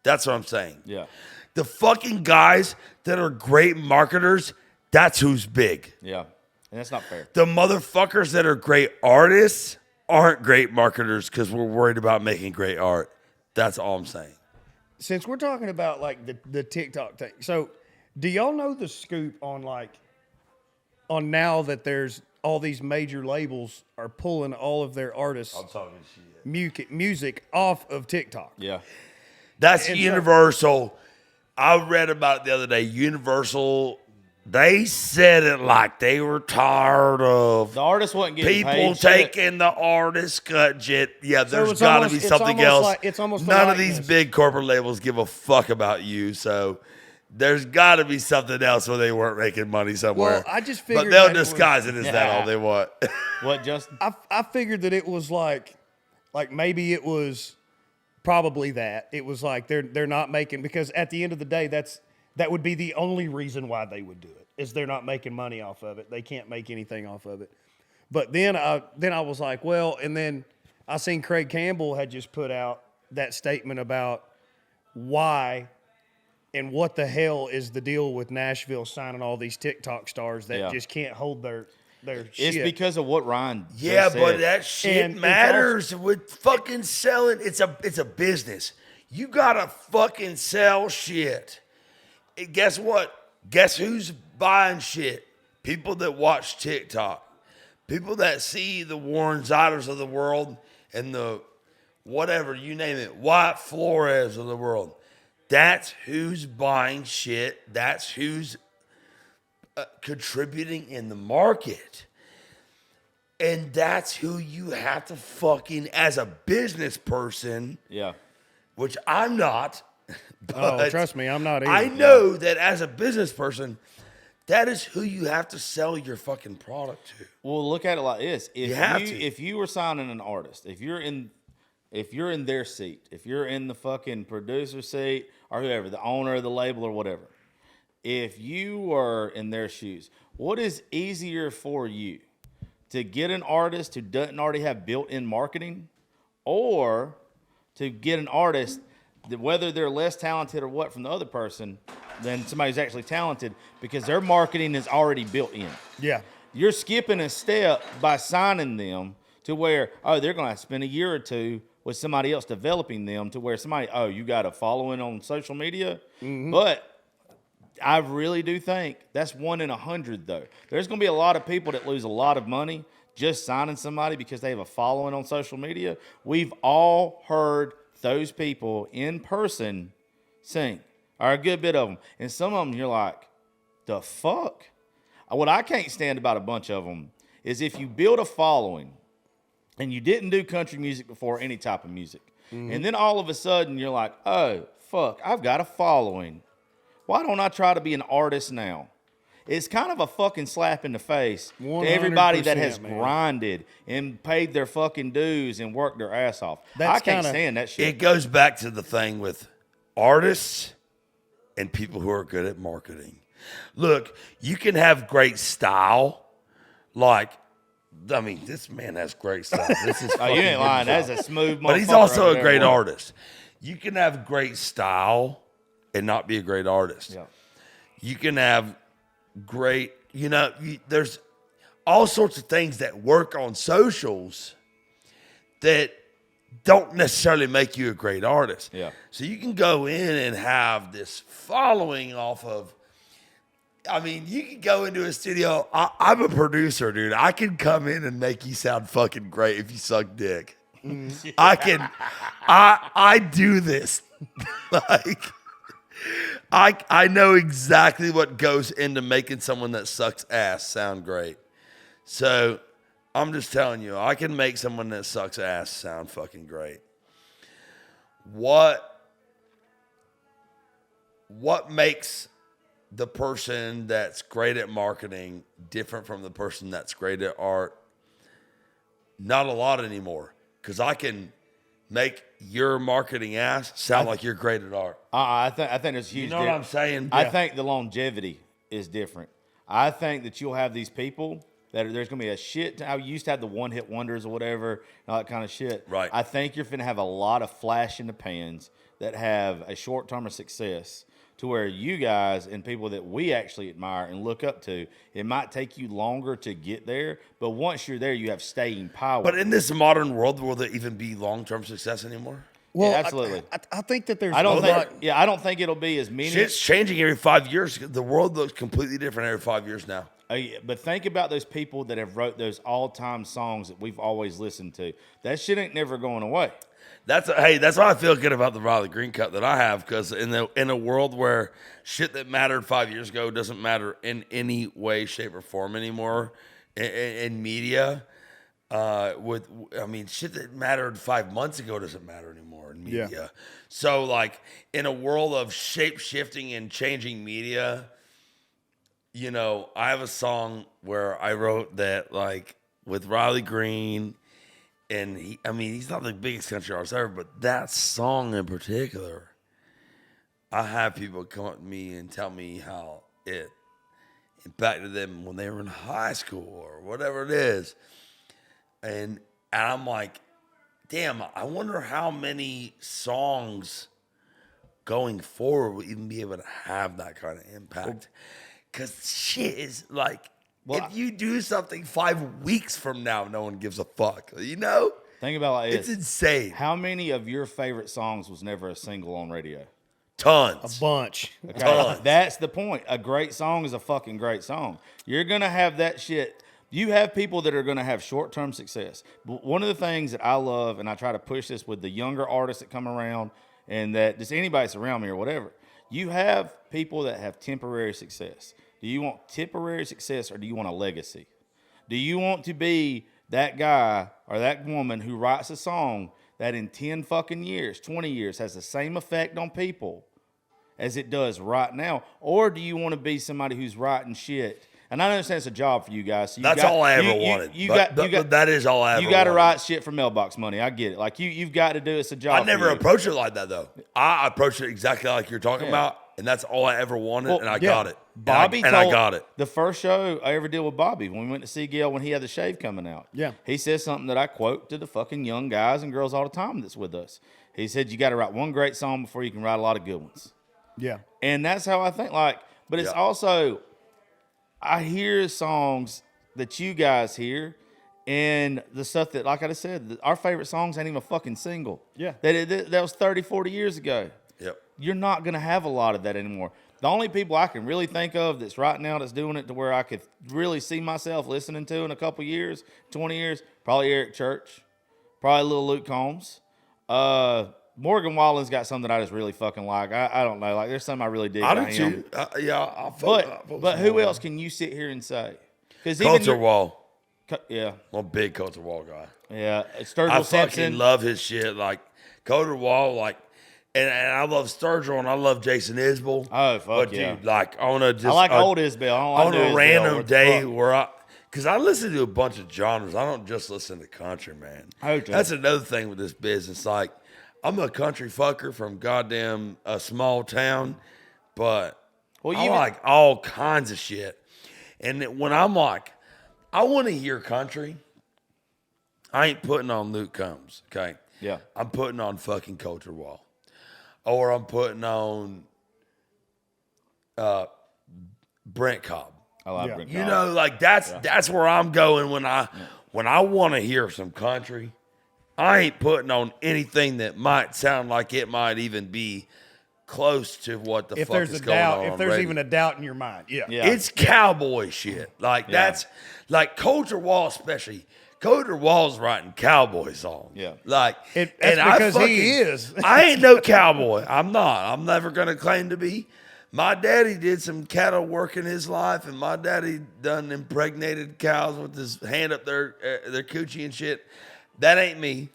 That's what I'm saying. Yeah. The fucking guys that are great marketers, that's who's big. Yeah. And that's not fair. The motherfuckers that are great artists aren't great marketers because we're worried about making great art. That's all I'm saying. Since we're talking about like the TikTok thing, so do y'all know the scoop on now that there's all these major labels are pulling all of their artists' music off of TikTok? Yeah. That's Universal. I read about it the other day. Universal, they said it like they were tired of the artist wasn't getting people taking the artist cut jet. Yeah, there's got to be something else. None of these big corporate labels give a fuck about you, so there's got to be something else where they weren't making money somewhere. Well, I just figured, but they'll disguise it as that all they want. What, Justin? I figured that it was like maybe it was probably that it was like they're not making, because at the end of the day that would be the only reason why they would do it, is they're not making money off of it. They can't make anything off of it. But then I was like, well, and then I seen Craig Campbell had just put out that statement about why and what the hell is the deal with Nashville signing all these TikTok stars that just can't hold their shit. It's because of what Ryan just said. But that shit matters with fucking selling. It's a business. You gotta fucking sell shit. And guess what? Guess who's buying shit? People that watch TikTok. People that see the Warren Ziders of the world and the whatever, you name it, White Flores of the world. That's who's buying shit. That's who's contributing in the market. And that's who you have to fucking, as a business person, which I'm not. But trust me, I'm not either. I know that as a business person, that is who you have to sell your fucking product to. Well, look at it like this: if you were signing an artist, if you're in their seat, if you're in the fucking producer seat or whoever, the owner of the label or whatever, if you were in their shoes, what is easier for you, to get an artist who doesn't already have built-in marketing, or to get an artist that, whether they're less talented or what from the other person, than somebody who's actually talented, because their marketing is already built in? Yeah. you're skipping a step by signing them to where, oh, they're going to spend a year or two with somebody else developing them to where somebody, oh, you got a following on social media. But I really do think that's 1 in 100, though. There's going to be a lot of people that lose a lot of money just signing somebody because they have a following on social media. We've all heard those people in person sing, or a good bit of them. And some of them, you're like, the fuck? What I can't stand about a bunch of them is if you build a following and you didn't do country music before, any type of music, and then all of a sudden you're like, oh, fuck, I've got a following. Why don't I try to be an artist now? It's kind of a fucking slap in the face to everybody that has grinded and paid their fucking dues and worked their ass off. I can't stand that shit. It goes back to the thing with artists and people who are good at marketing. Look, you can have great style. Like, I mean, this man has great style. This is oh, you ain't lying. That's a smooth motherfucker. But he's also a great artist. You can have great style and not be a great artist. Yeah. You can have great, there's all sorts of things that work on socials that don't necessarily make you a great artist. Yeah. So you can go in and have this following off of, I mean, you can go into a studio. I'm a producer, dude. I can come in and make you sound fucking great if you suck dick. I do this. Like, I know exactly what goes into making someone that sucks ass sound great. So I'm just telling you, I can make someone that sucks ass sound fucking great. What makes the person that's great at marketing different from the person that's great at art? Not a lot anymore, because I can make your marketing ass sound like you're great at art. I think there's huge. You know what I'm saying? I think the longevity is different. I think that you'll have these people that there's going to be a shit. I used to have the one-hit wonders or whatever, all that kind of shit. Right. I think you're going to have a lot of flash in the pans that have a short term of success, to where you guys and people that we actually admire and look up to, it might take you longer to get there, but once you're there, you have staying power. But in this modern world, will there even be long-term success anymore? Well, yeah, absolutely. I think that there's. I don't think it'll be as many. Shit's changing every 5 years. The world looks completely different every 5 years now. But think about those people that have wrote those all-time songs that we've always listened to. That shit ain't never going away. That's why I feel good about the Riley Green cut that I have, because in a world where shit that mattered 5 years ago doesn't matter in any way, shape, or form anymore in media. Shit that mattered 5 months ago doesn't matter anymore in media. Yeah. So, like, in a world of shape shifting and changing media, I have a song where I wrote that, like, with Riley Green. And he's not the biggest country artist ever, but that song in particular, I have people come up to me and tell me how it impacted them when they were in high school or whatever it is. And I'm like, damn, I wonder how many songs going forward will even be able to have that kind of impact. Because shit is like, if you do something 5 weeks from now, no one gives a fuck. Think about like it's insane. How many of your favorite songs was never a single on radio? Tons. A bunch. Okay? Tons. That's the point. A great song is a fucking great song. You're going to have that shit. You have people that are going to have short-term success. But one of the things that I love, and I try to push this with the younger artists that come around, and that just anybody that's around me or whatever, you have people that have temporary success. Do you want temporary success, or do you want a legacy? Do you want to be that guy or that woman who writes a song that in 10 fucking years, 20 years, has the same effect on people as it does right now? Or do you want to be somebody who's writing shit? And I understand it's a job for you guys. So that's all I ever wanted. That is all I ever wanted. You got to write shit for mailbox money. I get it. Like, you've got to do it. It's a job. I never approached it like that, though. I approached it exactly like you're talking about. And that's all I ever wanted, and I got it. Bobby and I got it. The first show I ever did with Bobby, when we went to see Gail when he had the shave coming out. Yeah. He said something that I quote to the fucking young guys and girls all the time that's with us. He said, you got to write one great song before you can write a lot of good ones. Yeah. And that's how I think. Like, but it's also, I hear songs that you guys hear and the stuff that, like I just said, our favorite songs ain't even a fucking single. Yeah. That was 30, 40 years ago. Yep. You're not going to have a lot of that anymore. The only people I can really think of that's right now that's doing it to where I could really see myself listening to in a couple years, 20 years, probably Eric Church, probably little Luke Combs. Morgan Wallen's got something that I just really fucking like. I don't know. Like, there's something I really dig I about do him. too. Yeah, But who else can you sit here and say? Because Culture Wall. Yeah. I'm a big Culture Wall guy. Yeah. I Sturgill fucking Simpson. love his shit. Like, Culture Wall, like, and I love Sturgill and I love Jason Isbell. Oh, fuck but yeah. dude, like, on a just I like old Isbell. I don't like on new a Isbell. random What the day fuck? where because I listen to a bunch of genres. I don't just listen to country, man. Okay. That's another thing with this business. Like, I'm a country fucker from goddamn a small town, but Well, I you like all kinds of shit. And when I'm like, I want to hear country, I ain't putting on Luke Combs, okay? Yeah. I'm putting on fucking Culture Wall. Or I'm putting on Brent Cobb. I like Yeah. Brent You Cobb. know, like that's where I'm going when I want to hear some country. I ain't putting on anything that might sound like it might even be close to what the If fuck there's is a going doubt, on. if there's radio. even a doubt in your mind, yeah. Yeah. It's cowboy shit. Like that's like Culture Wall, especially. Culture Wall's writing cowboy songs. Yeah. Like, That's and I because he is. I ain't no cowboy. I'm not. I'm never gonna claim to be. My daddy did some cattle work in his life, and my daddy done impregnated cows with his hand up their coochie and shit. That ain't me.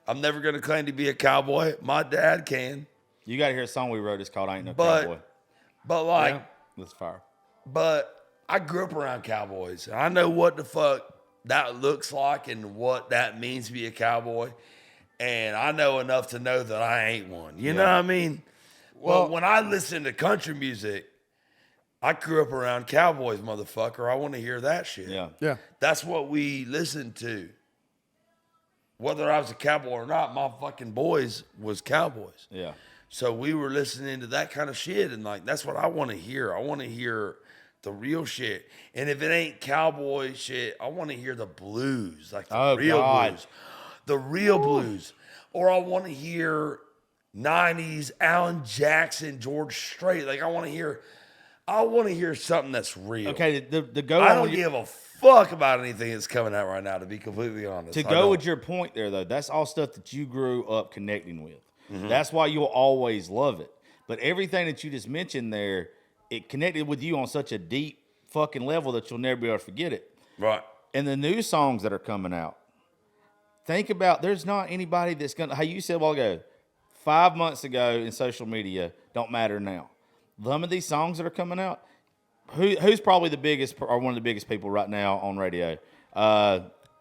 I'm never gonna claim to be a cowboy. My dad can. You got to hear a song we wrote. It's called "Ain't No But- Cowboy." But like, Yeah. That's fire. but I grew up around cowboys. And I know what the fuck that looks like and what that means to be a cowboy. And I know enough to know that I ain't one. You know what I mean? Well, when I listen to country music, I grew up around cowboys, motherfucker. I want to hear that shit. Yeah. Yeah. That's what we listened to. Whether I was a cowboy or not, my fucking boys was cowboys. Yeah. So we were listening to that kind of shit, and like that's what I want to hear. I want to hear the real shit. And if it ain't cowboy shit, I want to hear the blues, like the real blues, the real blues. Or I want to hear 90s Alan Jackson, George Strait. Like I want to hear something that's real. Okay. The go. I on don't with your- give a fuck about anything that's coming out right now, to be completely honest. To I go don't. with your point there, though, that's all stuff that you grew up connecting with. Mm-hmm. That's why you'll always love it. But everything that you just mentioned there, it connected with you on such a deep fucking level that you'll never be able to forget it. Right. And the new songs that are coming out, think about, there's not anybody that's going to, how you said a while ago, 5 months ago in social media, don't matter now. Some of these songs that are coming out, who's probably the biggest or one of the biggest people right now on radio?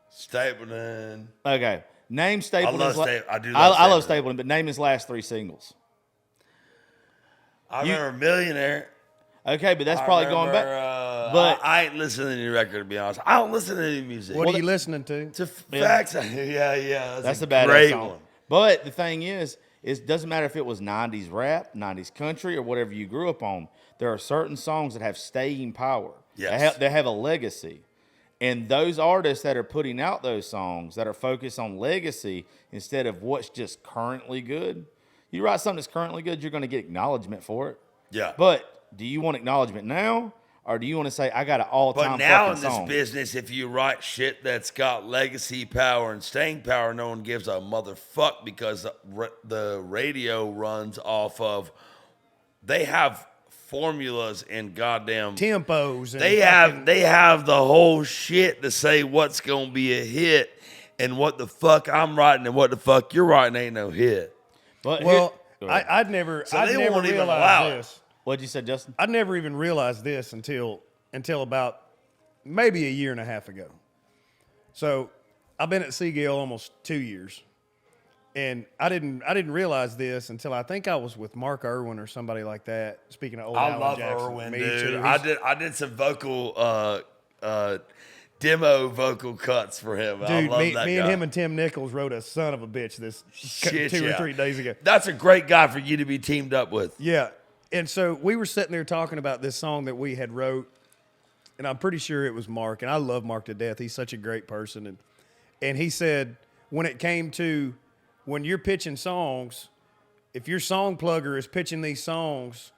Stapleton. Okay. Name Stapleton's. I do love I love Stapleton. Stapleton, but name his last 3 singles. I remember Millionaire. Okay, but that's probably going back. But I ain't listening to any record, to be honest. I don't listen to any music. What are you listening to? To facts, yeah. That's a a badass great song. one. But the thing is, it doesn't matter if it was 90s rap, 90s country, or whatever you grew up on. There are certain songs that have staying power. Yes. They have a legacy. And those artists that are putting out those songs that are focused on legacy instead of what's just currently good, you write something that's currently good, you're going to get acknowledgement for it. Yeah. But do you want acknowledgement now, or do you want to say, I got an all-time But now fucking in this song? business, if you write shit that's got legacy power and staying power, no one gives a motherfuck because the radio runs off of, they have formulas and goddamn Tempos. And they have the whole shit to say what's gonna be a hit and what the fuck I'm writing and what the fuck you're writing ain't no hit. But Well, go ahead. I'd never they won't even allow realized it. this. What'd you say, Justin? I'd never even realized this until about maybe a year and a half ago. So I've been at Seagill almost 2 years. And I didn't realize this until I think I was with Mark Irwin or somebody like that. Speaking of old I Alan love Jackson, Irwin, me dude. too. I did some vocal demo vocal cuts for him. I Dude, love me that and guy. him and Tim Nichols wrote a son of a bitch this Shit, 2 or yeah. 3 days ago. That's a great guy for you to be teamed up with. Yeah. And so we were sitting there talking about this song that we had wrote and I'm pretty sure it was Mark, and I love Mark to death. He's such a great person. And he said when it came to when you're pitching songs, if your song plugger is pitching these songs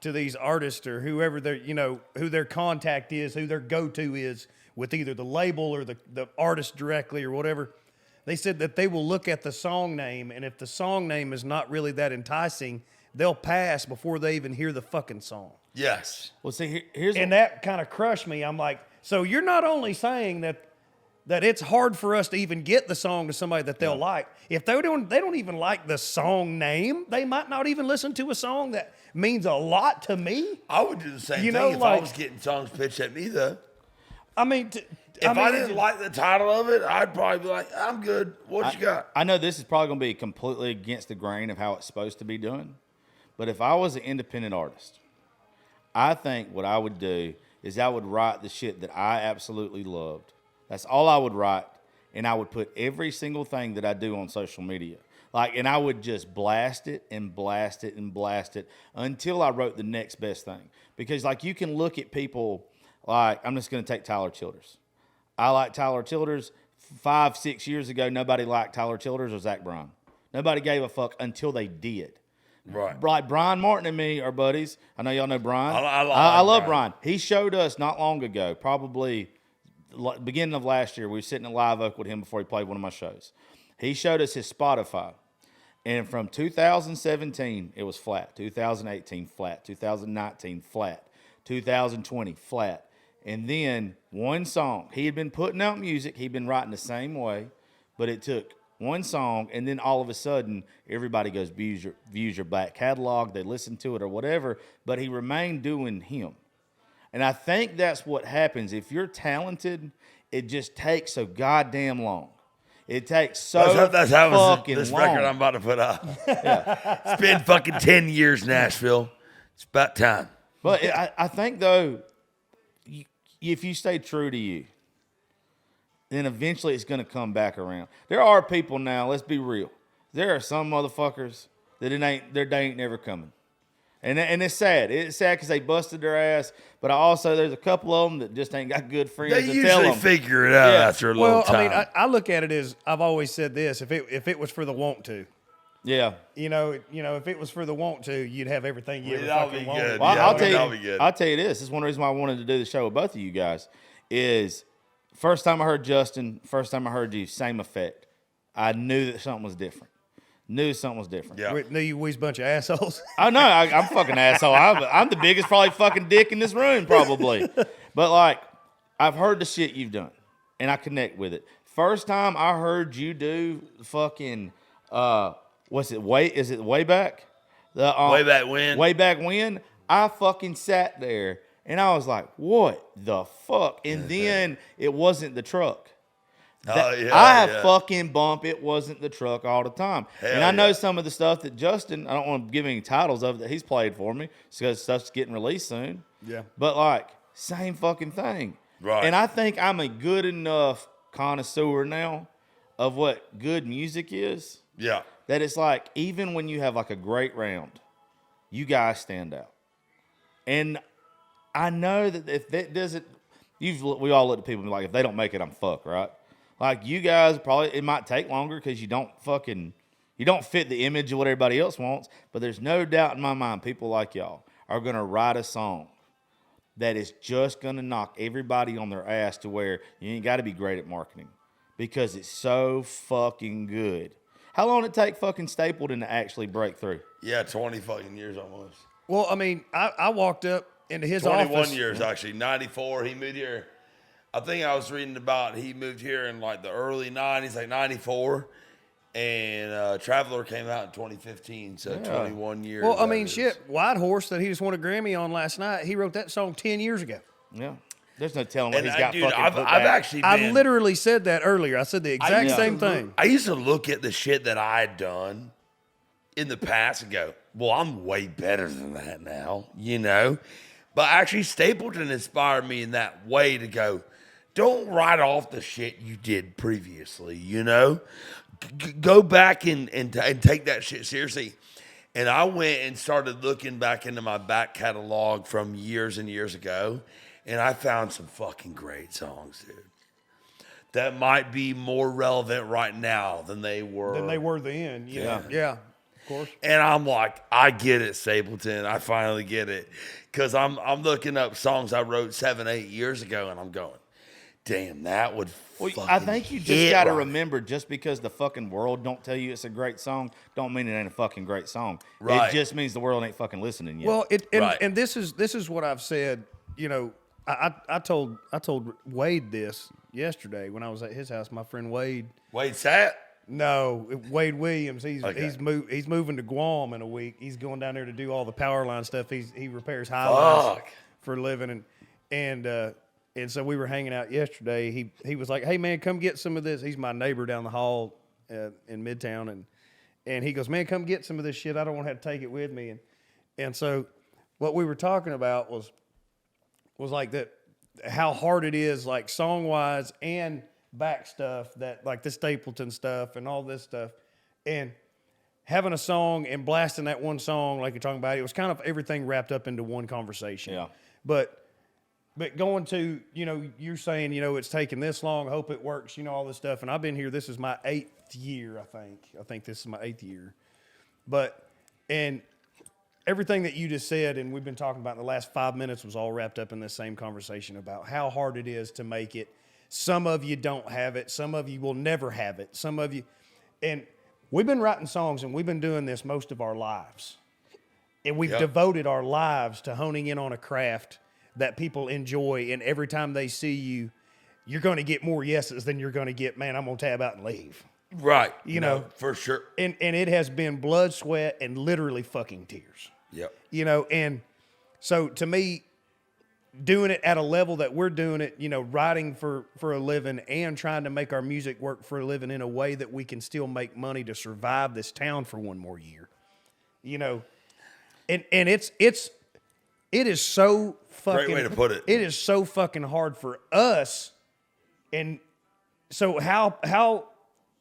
to these artists or whoever who their contact is, who their go-to is with either the label or the artist directly or whatever, they said that they will look at the song name, and if the song name is not really that enticing, they'll pass before they even hear the fucking song. Yes. Well, see, here's And that kind of crushed me. I'm like, so you're not only saying that it's hard for us to even get the song to somebody that they'll like. If they don't even like the song name, they might not even listen to a song that means a lot to me. I would do the same You thing know, if like- I was getting songs pitched at me, though. I mean, If I didn't like the title of it, I'd probably be like, I'm good. What you got? I know this is probably going to be completely against the grain of how it's supposed to be done, but if I was an independent artist, I think what I would do is I would write the shit that I absolutely loved. That's all I would write, and I would put every single thing that I do on social media. And I would just blast it and blast it and blast it until I wrote the next best thing. Because, you can look at people I'm just going to take Tyler Childers. I like Tyler Childers. 5-6 years ago, nobody liked Tyler Childers or Zach Bryan. Nobody gave a fuck until they did. Right. Like Brian Martin and me are buddies. I know y'all know Brian. I love Brian. He showed us not long ago, probably beginning of last year. We were sitting at Live Oak with him before he played one of my shows. He showed us his Spotify. And from 2017, it was flat. 2018, flat. 2019, flat. 2020, flat. And then one song. He had been putting out music. He'd been writing the same way. But it took one song, and then all of a sudden, everybody goes, views your back catalog. They listen to it or whatever. But he remained doing him. And I think that's what happens. If you're talented, it just takes so goddamn long. It takes That's how fucking this long. record I'm about to put out. It's been fucking 10 years, Nashville. It's about time. But I think, though, if you stay true to you, then eventually it's going to come back around. There are people now, let's be real. There are some motherfuckers that they ain't never coming. And it's sad. It's sad because they busted their ass. But there's a couple of them that just ain't got good friends They to tell usually them. figure it out after a little time. I mean, I look at it as I've always said this: if it was for the want to, Yeah. if it was for the want to, you'd have everything you ever That'll fucking be wanted. good. Well, Yeah, I'll that'll be good. tell you this. This is one reason why I wanted to do the show with both of you guys. Is first time I heard Justin, first time I heard you, same effect. I knew that something was different. Yeah. We knew you was a bunch of assholes. I know. I'm a fucking asshole. I'm the biggest probably fucking dick in this room probably. But I've heard the shit you've done, and I connect with it. First time I heard you do fucking is it way back? Way back when? Way back when? I fucking sat there and I was like, what the fuck? And then it wasn't the truck. I have fucking bump. It wasn't the truck all the time. And I know some of the stuff that Justin, I don't want to give any titles of it that he's played for me because stuff's getting released soon. Yeah. But same fucking thing. Right. And I think I'm a good enough connoisseur now of what good music is. Yeah. That it's even when you have a great round, you guys stand out. And I know that if that doesn't, we all look at people and be like, if they don't make it, I'm fucked, right? You guys probably, it might take longer because you don't fit the image of what everybody else wants. But there's no doubt in my mind, people like y'all are going to write a song that is just going to knock everybody on their ass to where you ain't got to be great at marketing because it's so fucking good. How long did it take fucking Stapleton to actually break through? Yeah, 20 fucking years almost. Well, I mean, I walked up into his 21 office. years, actually. 94, he moved here. I think I was reading about he moved here in the early 90s, 94. And Traveler came out in 2015, so 21 years. Well, I mean, shit, White Horse that he just won a Grammy on last night, he wrote that song 10 years ago. Yeah. There's no telling what And he's got dude, fucking I've put actually back. been, I literally said that earlier. I said the exact same thing. I used to look at the shit that I had done in the past and go, well, I'm way better than that now, But actually, Stapleton inspired me in that way to go, don't write off the shit you did previously, Go back and take that shit seriously. And I went and started looking back into my back catalog from years and years ago. and I found some fucking great songs, dude. That might be more relevant right now than they were. Then. Yeah. Of course. And I'm like, I get it, Stapleton. I finally get it. Because I'm looking up songs I wrote 7-8 years ago, and I'm going, damn, that would I think you just got to remember, just because the fucking world don't tell you it's a great song, don't mean it ain't a fucking great song. Right. It just means the world ain't fucking listening yet. Well, Right. and this is what I've said. You know, I told Wade this yesterday when I was at his house. My friend Wade. Wade Sapp? No, Wade Williams. He's Okay. he's moving to Guam in a week. He's going down there to do all the power line stuff. He repairs high lines for a living, and so we were hanging out yesterday. He was like, "Hey man, come get some of this." He's my neighbor down the hall in Midtown, and he goes, "Man, come get some of this shit. I don't want to have to take it with me." And so what we were talking about was like that, how hard it is, like song wise and back stuff, that like the Stapleton stuff and all this stuff, and having a song and blasting that one song like you're talking about, it was kind of everything wrapped up into one conversation. Yeah. But going to, you're saying, it's taking this long, I hope it works, all this stuff. And I've been here, this is my 8th year, I think. I think this is my 8th year. And everything that you just said and we've been talking about in the last 5 minutes was all wrapped up in this same conversation about how hard it is to make it. Some of you don't have it. Some of you will never have it. Some of you, and we've been writing songs and we've been doing this most of our lives. And we've devoted our lives to honing in on a craft that people enjoy. And every time they see you, you're going to get more yeses than you're going to get, man, I'm going to tab out and leave. Right. You know, for sure. And it has been blood, sweat, and literally fucking tears. Yep. And so to me, doing it at a level that we're doing it, writing for a living and trying to make our music work for a living in a way that we can still make money to survive this town for one more year. And it is so fucking, great way to put it. It is so fucking hard for us. And so how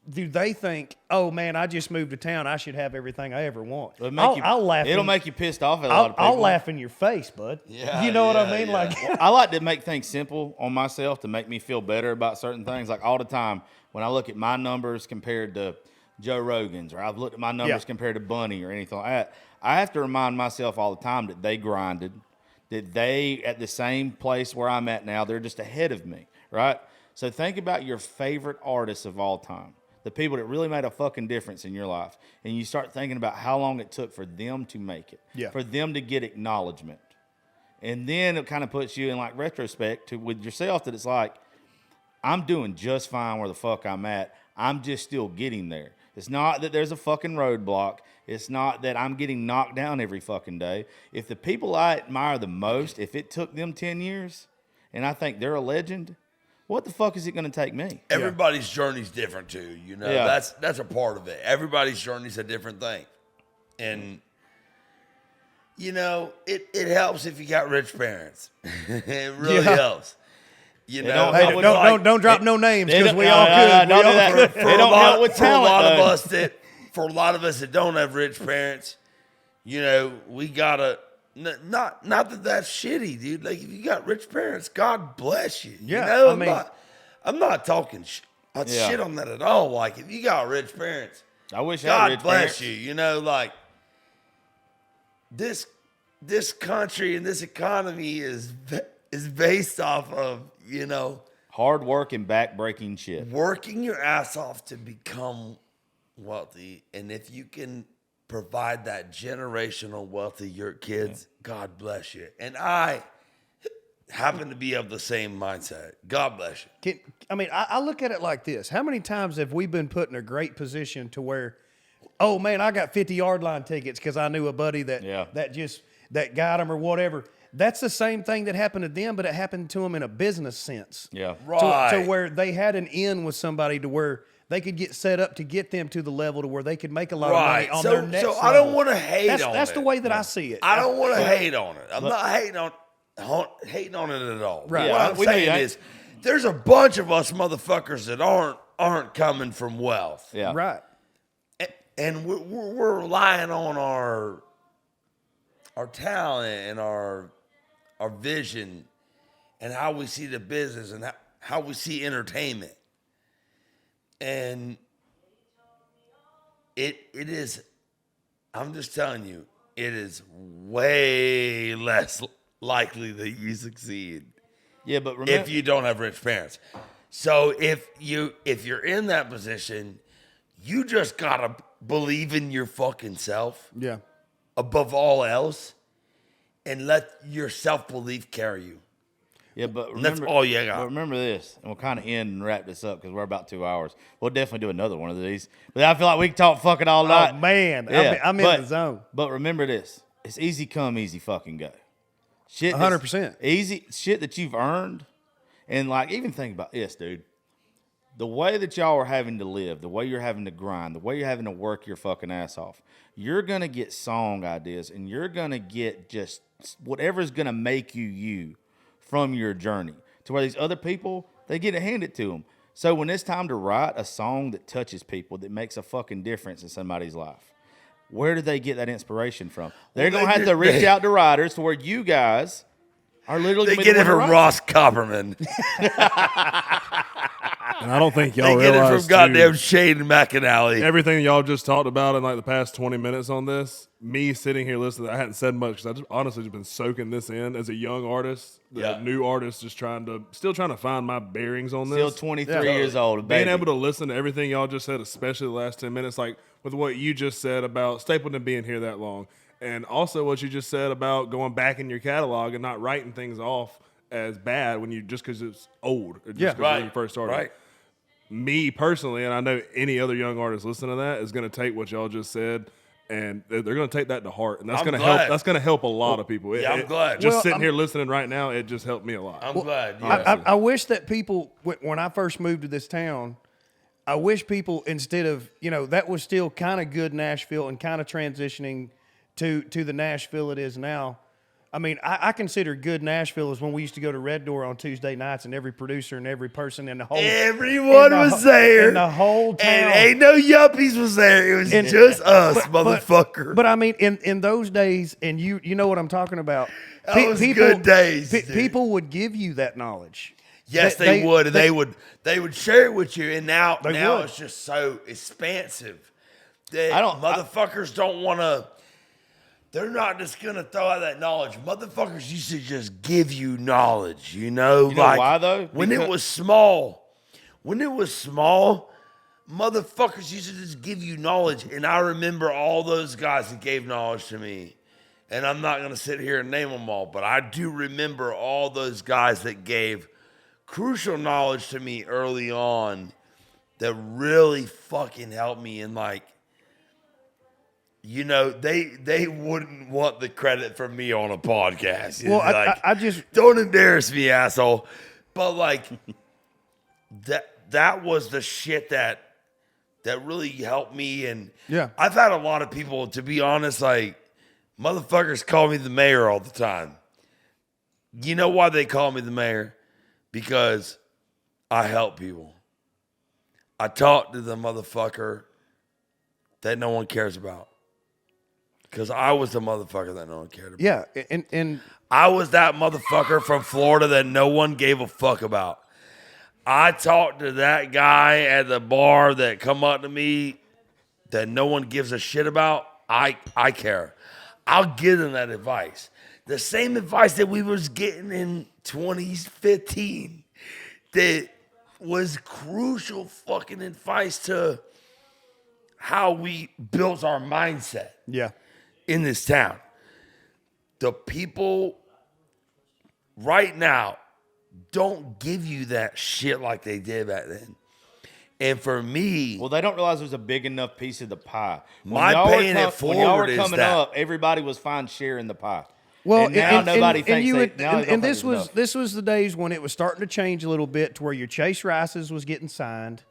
do they think, oh man, I just moved to town, I should have everything I ever want? I'll laugh. It'll make you pissed off at a lot of people. I'll laugh in your face, bud. Yeah, you know what I mean? yeah. Like, I like to make things simple on myself to make me feel better about certain things. Like all the time when I look at my numbers compared to Joe Rogan's, or I've looked at my numbers compared to Bunny or anything like that, I have to remind myself all the time that they grinded, that they at the same place where I'm at now, they're just ahead of me, right? So think about your favorite artists of all time, the people that really made a fucking difference in your life, and you start thinking about how long it took for them to make it, for them to get acknowledgement. And then it kind of puts you in like retrospect with yourself that it's like, I'm doing just fine where the fuck I'm at. I'm just still getting there. It's not that there's a fucking roadblock. It's not that I'm getting knocked down every fucking day. If the people I admire the most, if it took them 10 years and I think they're a legend, what the fuck is it going to take me? Everybody's journey's different too. That's a part of it. Everybody's journey's a different thing. And it helps if you got rich parents. It really helps. Don't drop no names because we all could. Don't do that. They don't help with talent. For a lot of us that don't have rich parents, we gotta not that that's shitty, dude. Like if you got rich parents, God bless you. Yeah, I'm not talking shit on that at all. Like if you got rich parents, I wish I had God rich bless parents. you. Like this country and this economy is based off of hard work and back-breaking shit. Working your ass off to become wealthy. And if you can provide that generational wealth to your kids, God bless you. And I happen to be of the same mindset. God bless you. I look at it like this. How many times have we been put in a great position to where, oh man, I got 50-yard line tickets because I knew a buddy that got them or whatever. That's the same thing that happened to them, but it happened to them in a business sense. Yeah. Right. To where they had an in with somebody to where they could get set up to get them to the level to where they could make a lot of money on their next level. I don't want to hate on it. That's the way that I see it. I don't want to hate on it. I'm not hating on it at all. Right. What I'm saying is there's a bunch of us motherfuckers that aren't coming from wealth. Yeah. Right. And we're relying on our talent and our vision, and how we see the business and how we see entertainment. And it is, I'm just telling you, it is way less likely that you succeed. Yeah, but remember, if you don't have rich parents. So if you're in that position, you just gotta believe in your fucking self. Yeah. Above all else, and let your self-belief carry you. Yeah, but remember, that's all you got. But remember this, and we'll kind of end and wrap this up because we're about 2 hours. We'll definitely do another one of these. But I feel like we can talk fucking all night. Oh, man. Yeah, I'm in the zone. But remember this. It's easy come, easy fucking go. Shit 100%. Easy shit that you've earned. And, like, even think about this, dude. The way that y'all are having to live, the way you're having to grind, the way you're having to work your fucking ass off, you're going to get song ideas and you're going to get just whatever's going to make you from your journey. To where these other people, they get it handed to them. So when it's time to write a song that touches people, that makes a fucking difference in somebody's life, where do they get that inspiration from? They're going to have to reach out to writers to where you guys are literally they get it from Ross Copperman. And I don't think y'all they get realize it from goddamn Shane McAnally. Everything y'all just talked about in like the past 20 minutes on this, me sitting here listening, I hadn't said much because I just honestly just been soaking this in as a young artist, new artist, just still trying to find my bearings on this. Still 23 years old, baby. Being able to listen to everything y'all just said, especially the last 10 minutes, like with what you just said about Stapleton being here that long, and also what you just said about going back in your catalog and not writing things off as bad when you just because it's old, or just because when you first started. Right. Me personally, and I know any other young artist listening to that is going to take what y'all just said, and they're going to take that to heart, and that's going to help. That's going to help a lot of people. I'm glad. Just sitting here listening right now, it just helped me a lot. I'm glad. I wish that people, when I first moved to this town, I wish people, instead of, that was still kind of good Nashville and kind of transitioning to the Nashville it is now. I mean, I consider good Nashville is when we used to go to Red Door on Tuesday nights, and every producer and every person in the whole everyone was there, and the whole town, and ain't no yuppies was there. It was just us, motherfucker. But I mean, in those days, and you know what I'm talking about. That was good days. People would give you that knowledge. Yes, they would. And they would share it with you. And now it's just so expansive that motherfuckers don't want to. They're not just going to throw out that knowledge. Motherfuckers used to just give you knowledge, You know why, though? When it was small, motherfuckers used to just give you knowledge. And I remember all those guys that gave knowledge to me. And I'm not going to sit here and name them all, but I do remember all those guys that gave crucial knowledge to me early on that really fucking helped me in they wouldn't want the credit from me on a podcast. Well, I just don't embarrass me, asshole. But that was the shit that really helped me. And I've had a lot of people, to be honest, motherfuckers call me the mayor all the time. You know why they call me the mayor? Because I help people. I talk to the motherfucker that no one cares about. Because I was the motherfucker that no one cared about. Yeah, and I was that motherfucker from Florida that no one gave a fuck about. I talked to that guy at the bar that come up to me that no one gives a shit about. I care. I'll give them that advice. The same advice that we was getting in 2015 that was crucial fucking advice to how we built our mindset. Yeah. In this town. The people right now don't give you that shit like they did back then. And for me... Well, they don't realize there's a big enough piece of the pie. My paying it forward when y'all were is coming that. up, everybody was fine sharing the pie. Well, and now nobody thinks this was the days when it was starting to change a little bit to where your Chase Rices was getting signed.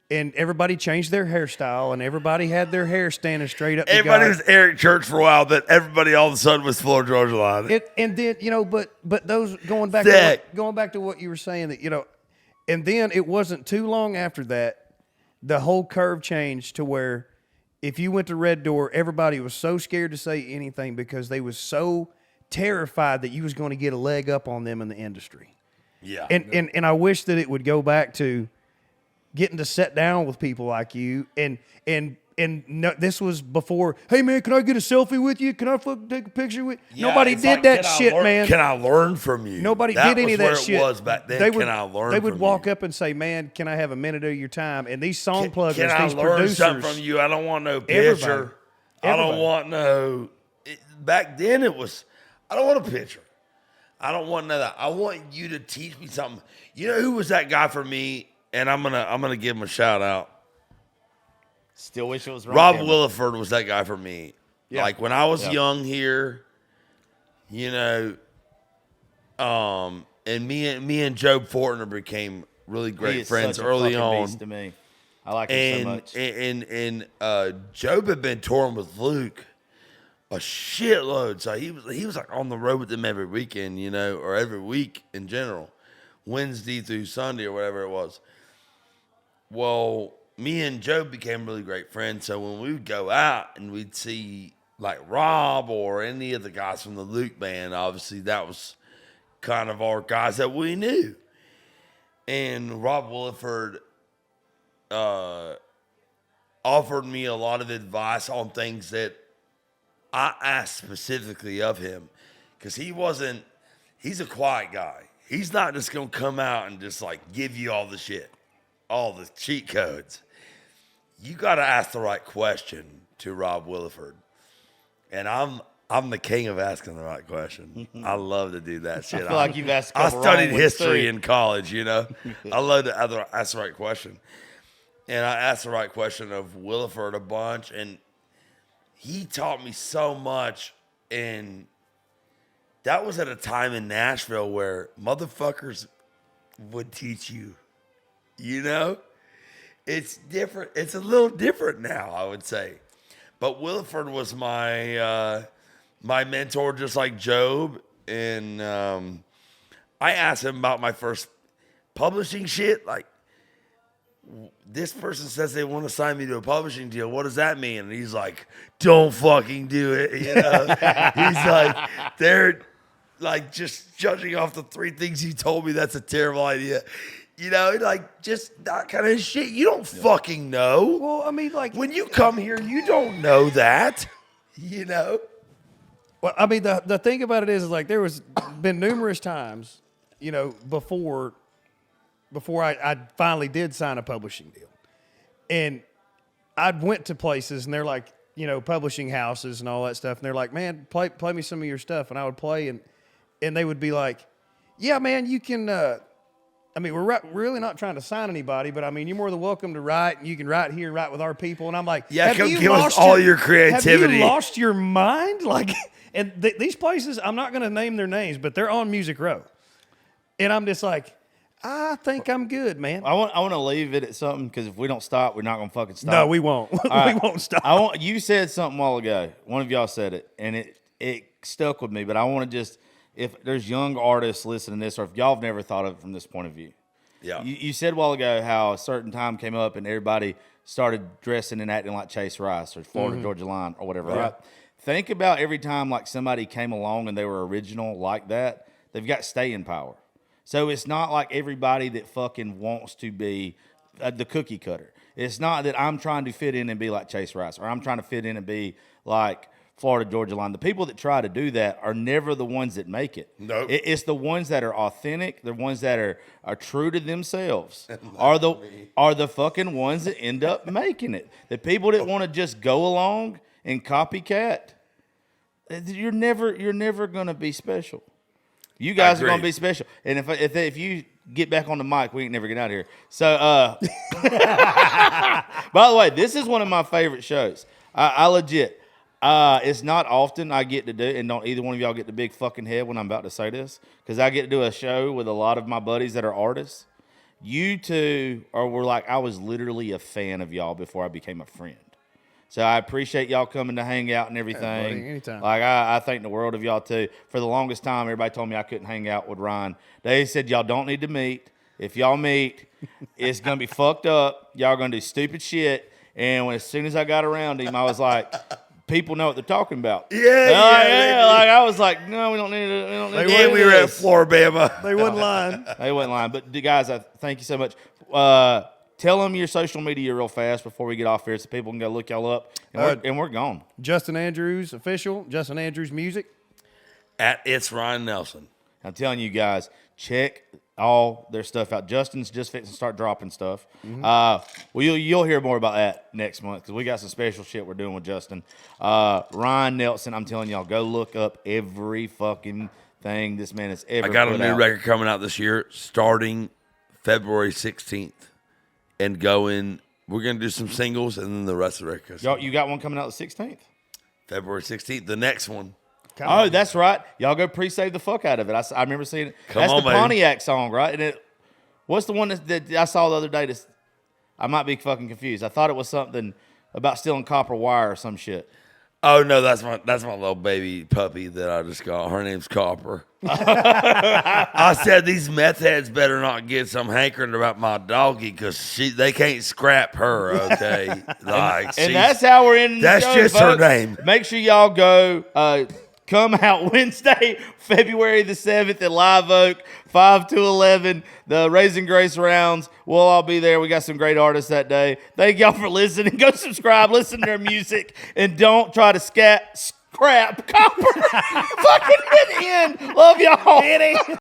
And everybody changed their hairstyle, and everybody had their hair standing straight up. Everybody was Eric Church for a while, but everybody all of a sudden was Florida Georgia Line. And then but those going back to what you were saying that and then it wasn't too long after that, the whole curve changed to where if you went to Red Door, everybody was so scared to say anything because they was so terrified that you was going to get a leg up on them in the industry. Yeah. And I wish that it would go back to getting to sit down with people like you and no, this was before, hey man, can I get a selfie with you? Can I take a picture with you? Yeah, Nobody it's did like, that can I shit, learn- man. Can I learn from you? Nobody That did any was of that where shit. It was back then. Can I learn They would from walk you? up and say, man, can I have a minute of your time? And these song pluggers, Can I these learn producers. something from you? I don't want no Everybody. picture. I don't want no. Back then it was, I don't want a picture. I don't want none of that. I want you to teach me something. You know who was that guy for me? And I'm gonna give him a shout out. Still wish it was Rob Cameron. Williford was that guy for me. Yeah. Like when I was Yeah. young here, you know, and me and Job Fortner became really He great is friends such a early fucking on. beast to me. I like him so much. And Job had been touring with Luke a shitload, so he was like on the road with them every weekend, you know, or every week in general, Wednesday through Sunday or whatever it was. Well, me and Job became really great friends, so when we would go out and we'd see like Rob or any of the guys from the Luke band, obviously that was kind of our guys that we knew. And Rob Williford offered me a lot of advice on things that I asked specifically of him, because he's a quiet guy. He's not just going to come out and just like give you all the shit, all the cheat codes. You got to ask the right question to Rob Williford. And I'm the king of asking the right question. I love to do that shit. I feel like you've asked a I couple studied wrong ones, history too. in college, you know. I love to ask the right question. And I asked the right question of Williford a bunch, and he taught me so much. And that was at a time in Nashville where motherfuckers would teach you, you know? It's different. It's a little different now, I would say. But Williford was my my mentor, just like Job. And I asked him about my first publishing shit. Like, this person says they want to sign me to a publishing deal. What does that mean? And he's like, don't fucking do it. You know, he's like, they're like just judging off the 3 things you told me. That's a terrible idea. You know, like just that kind of shit. You don't fucking know. Well, I mean, like When you come here, you don't know that. You know? Well, I mean, the thing about it is like there was been numerous times, you know, before I finally did sign a publishing deal. And I went to places and they're like, you know, publishing houses and all that stuff. And they're like, man, play me some of your stuff. And I would play and they would be like, yeah, man, you can, I mean, we're really not trying to sign anybody, but I mean, you're more than welcome to write, and you can write here and write with our people. And I'm like, Yeah, have come you give us lost all your creativity. Have you lost your mind? Like, and these places, I'm not going to name their names, but they're on Music Row. And I'm just like, I think I'm good, man. I want to leave it at something, because if we don't stop, we're not gonna fucking stop. No, we won't. We right. won't stop. You said something a while ago. One of y'all said it, and it stuck with me. But I want to just, if there's young artists listening to this, or if y'all have never thought of it from this point of view. Yeah. You said a while ago how a certain time came up and everybody started dressing and acting like Chase Rice or Florida Georgia Line or whatever, right? Think about every time like somebody came along and they were original like that, they've got staying power. So it's not like everybody that fucking wants to be the cookie cutter. It's not that I'm trying to fit in and be like Chase Rice, or I'm trying to fit in and be like Florida Georgia Line. The people that try to do that are never the ones that make it. Nope. It's the ones that are authentic, the ones that are true to themselves, are the fucking ones that end up making it. The people that want to just go along and copycat, you're never gonna be special. You guys are gonna be special. And if you get back on the mic, we ain't never get out of here. So by the way, this is one of my favorite shows. I legit. It's not often I get to do, and don't either one of y'all get the big fucking head when I'm about to say this, because I get to do a show with a lot of my buddies that are artists. You two were like, I was literally a fan of y'all before I became a friend. So I appreciate y'all coming to hang out and everything. Yeah, buddy, anytime. Like I think the world of y'all too. For the longest time, everybody told me I couldn't hang out with Ryan. They said y'all don't need to meet. If y'all meet, it's gonna be fucked up. Y'all gonna do stupid shit. And as soon as I got around him, I was like, people know what they're talking about. Yeah, yeah. Like I was like, no, we don't need it. We don't need Yeah, we were at this. Floribama. They wasn't lying. They wasn't lying. But guys, I thank you so much. Tell them your social media real fast before we get off here so people can go look y'all up. And we're gone. Justin Andrews official. Justin Andrews music. At It's Ryan Nelson. I'm telling you guys, check all their stuff out. Justin's just fixing to start dropping stuff. Well, you'll hear more about that next month because we got some special shit we're doing with Justin. Ryan Nelson, I'm telling y'all, go look up every fucking thing this man has ever I got a put new out. record coming out this year, starting February 16th, and going. We're gonna do some singles, and then the rest of the record. Y'all, you got one coming out the 16th. February 16th, the next one. Oh, that's right. Y'all go pre-save the fuck out of it. I remember seeing it. Come That's on, the baby. Pontiac song, right? And what's the one that I saw the other day? I might be fucking confused. I thought it was something about stealing copper wire or some shit. Oh no, that's my little baby puppy that I just got. Her name's Copper. I said these meth heads better not get some hankering about my doggy because they can't scrap her. Okay, like And that's how we're in. That's the show, just her folks. name. Make sure y'all go. Come out Wednesday, February the 7th at Live Oak, 5 to 11. The Raising Grace rounds. We'll all be there. We got some great artists that day. Thank y'all for listening. Go subscribe, listen to their music, and don't try to scrap copper. Fucking hit the end. Love y'all.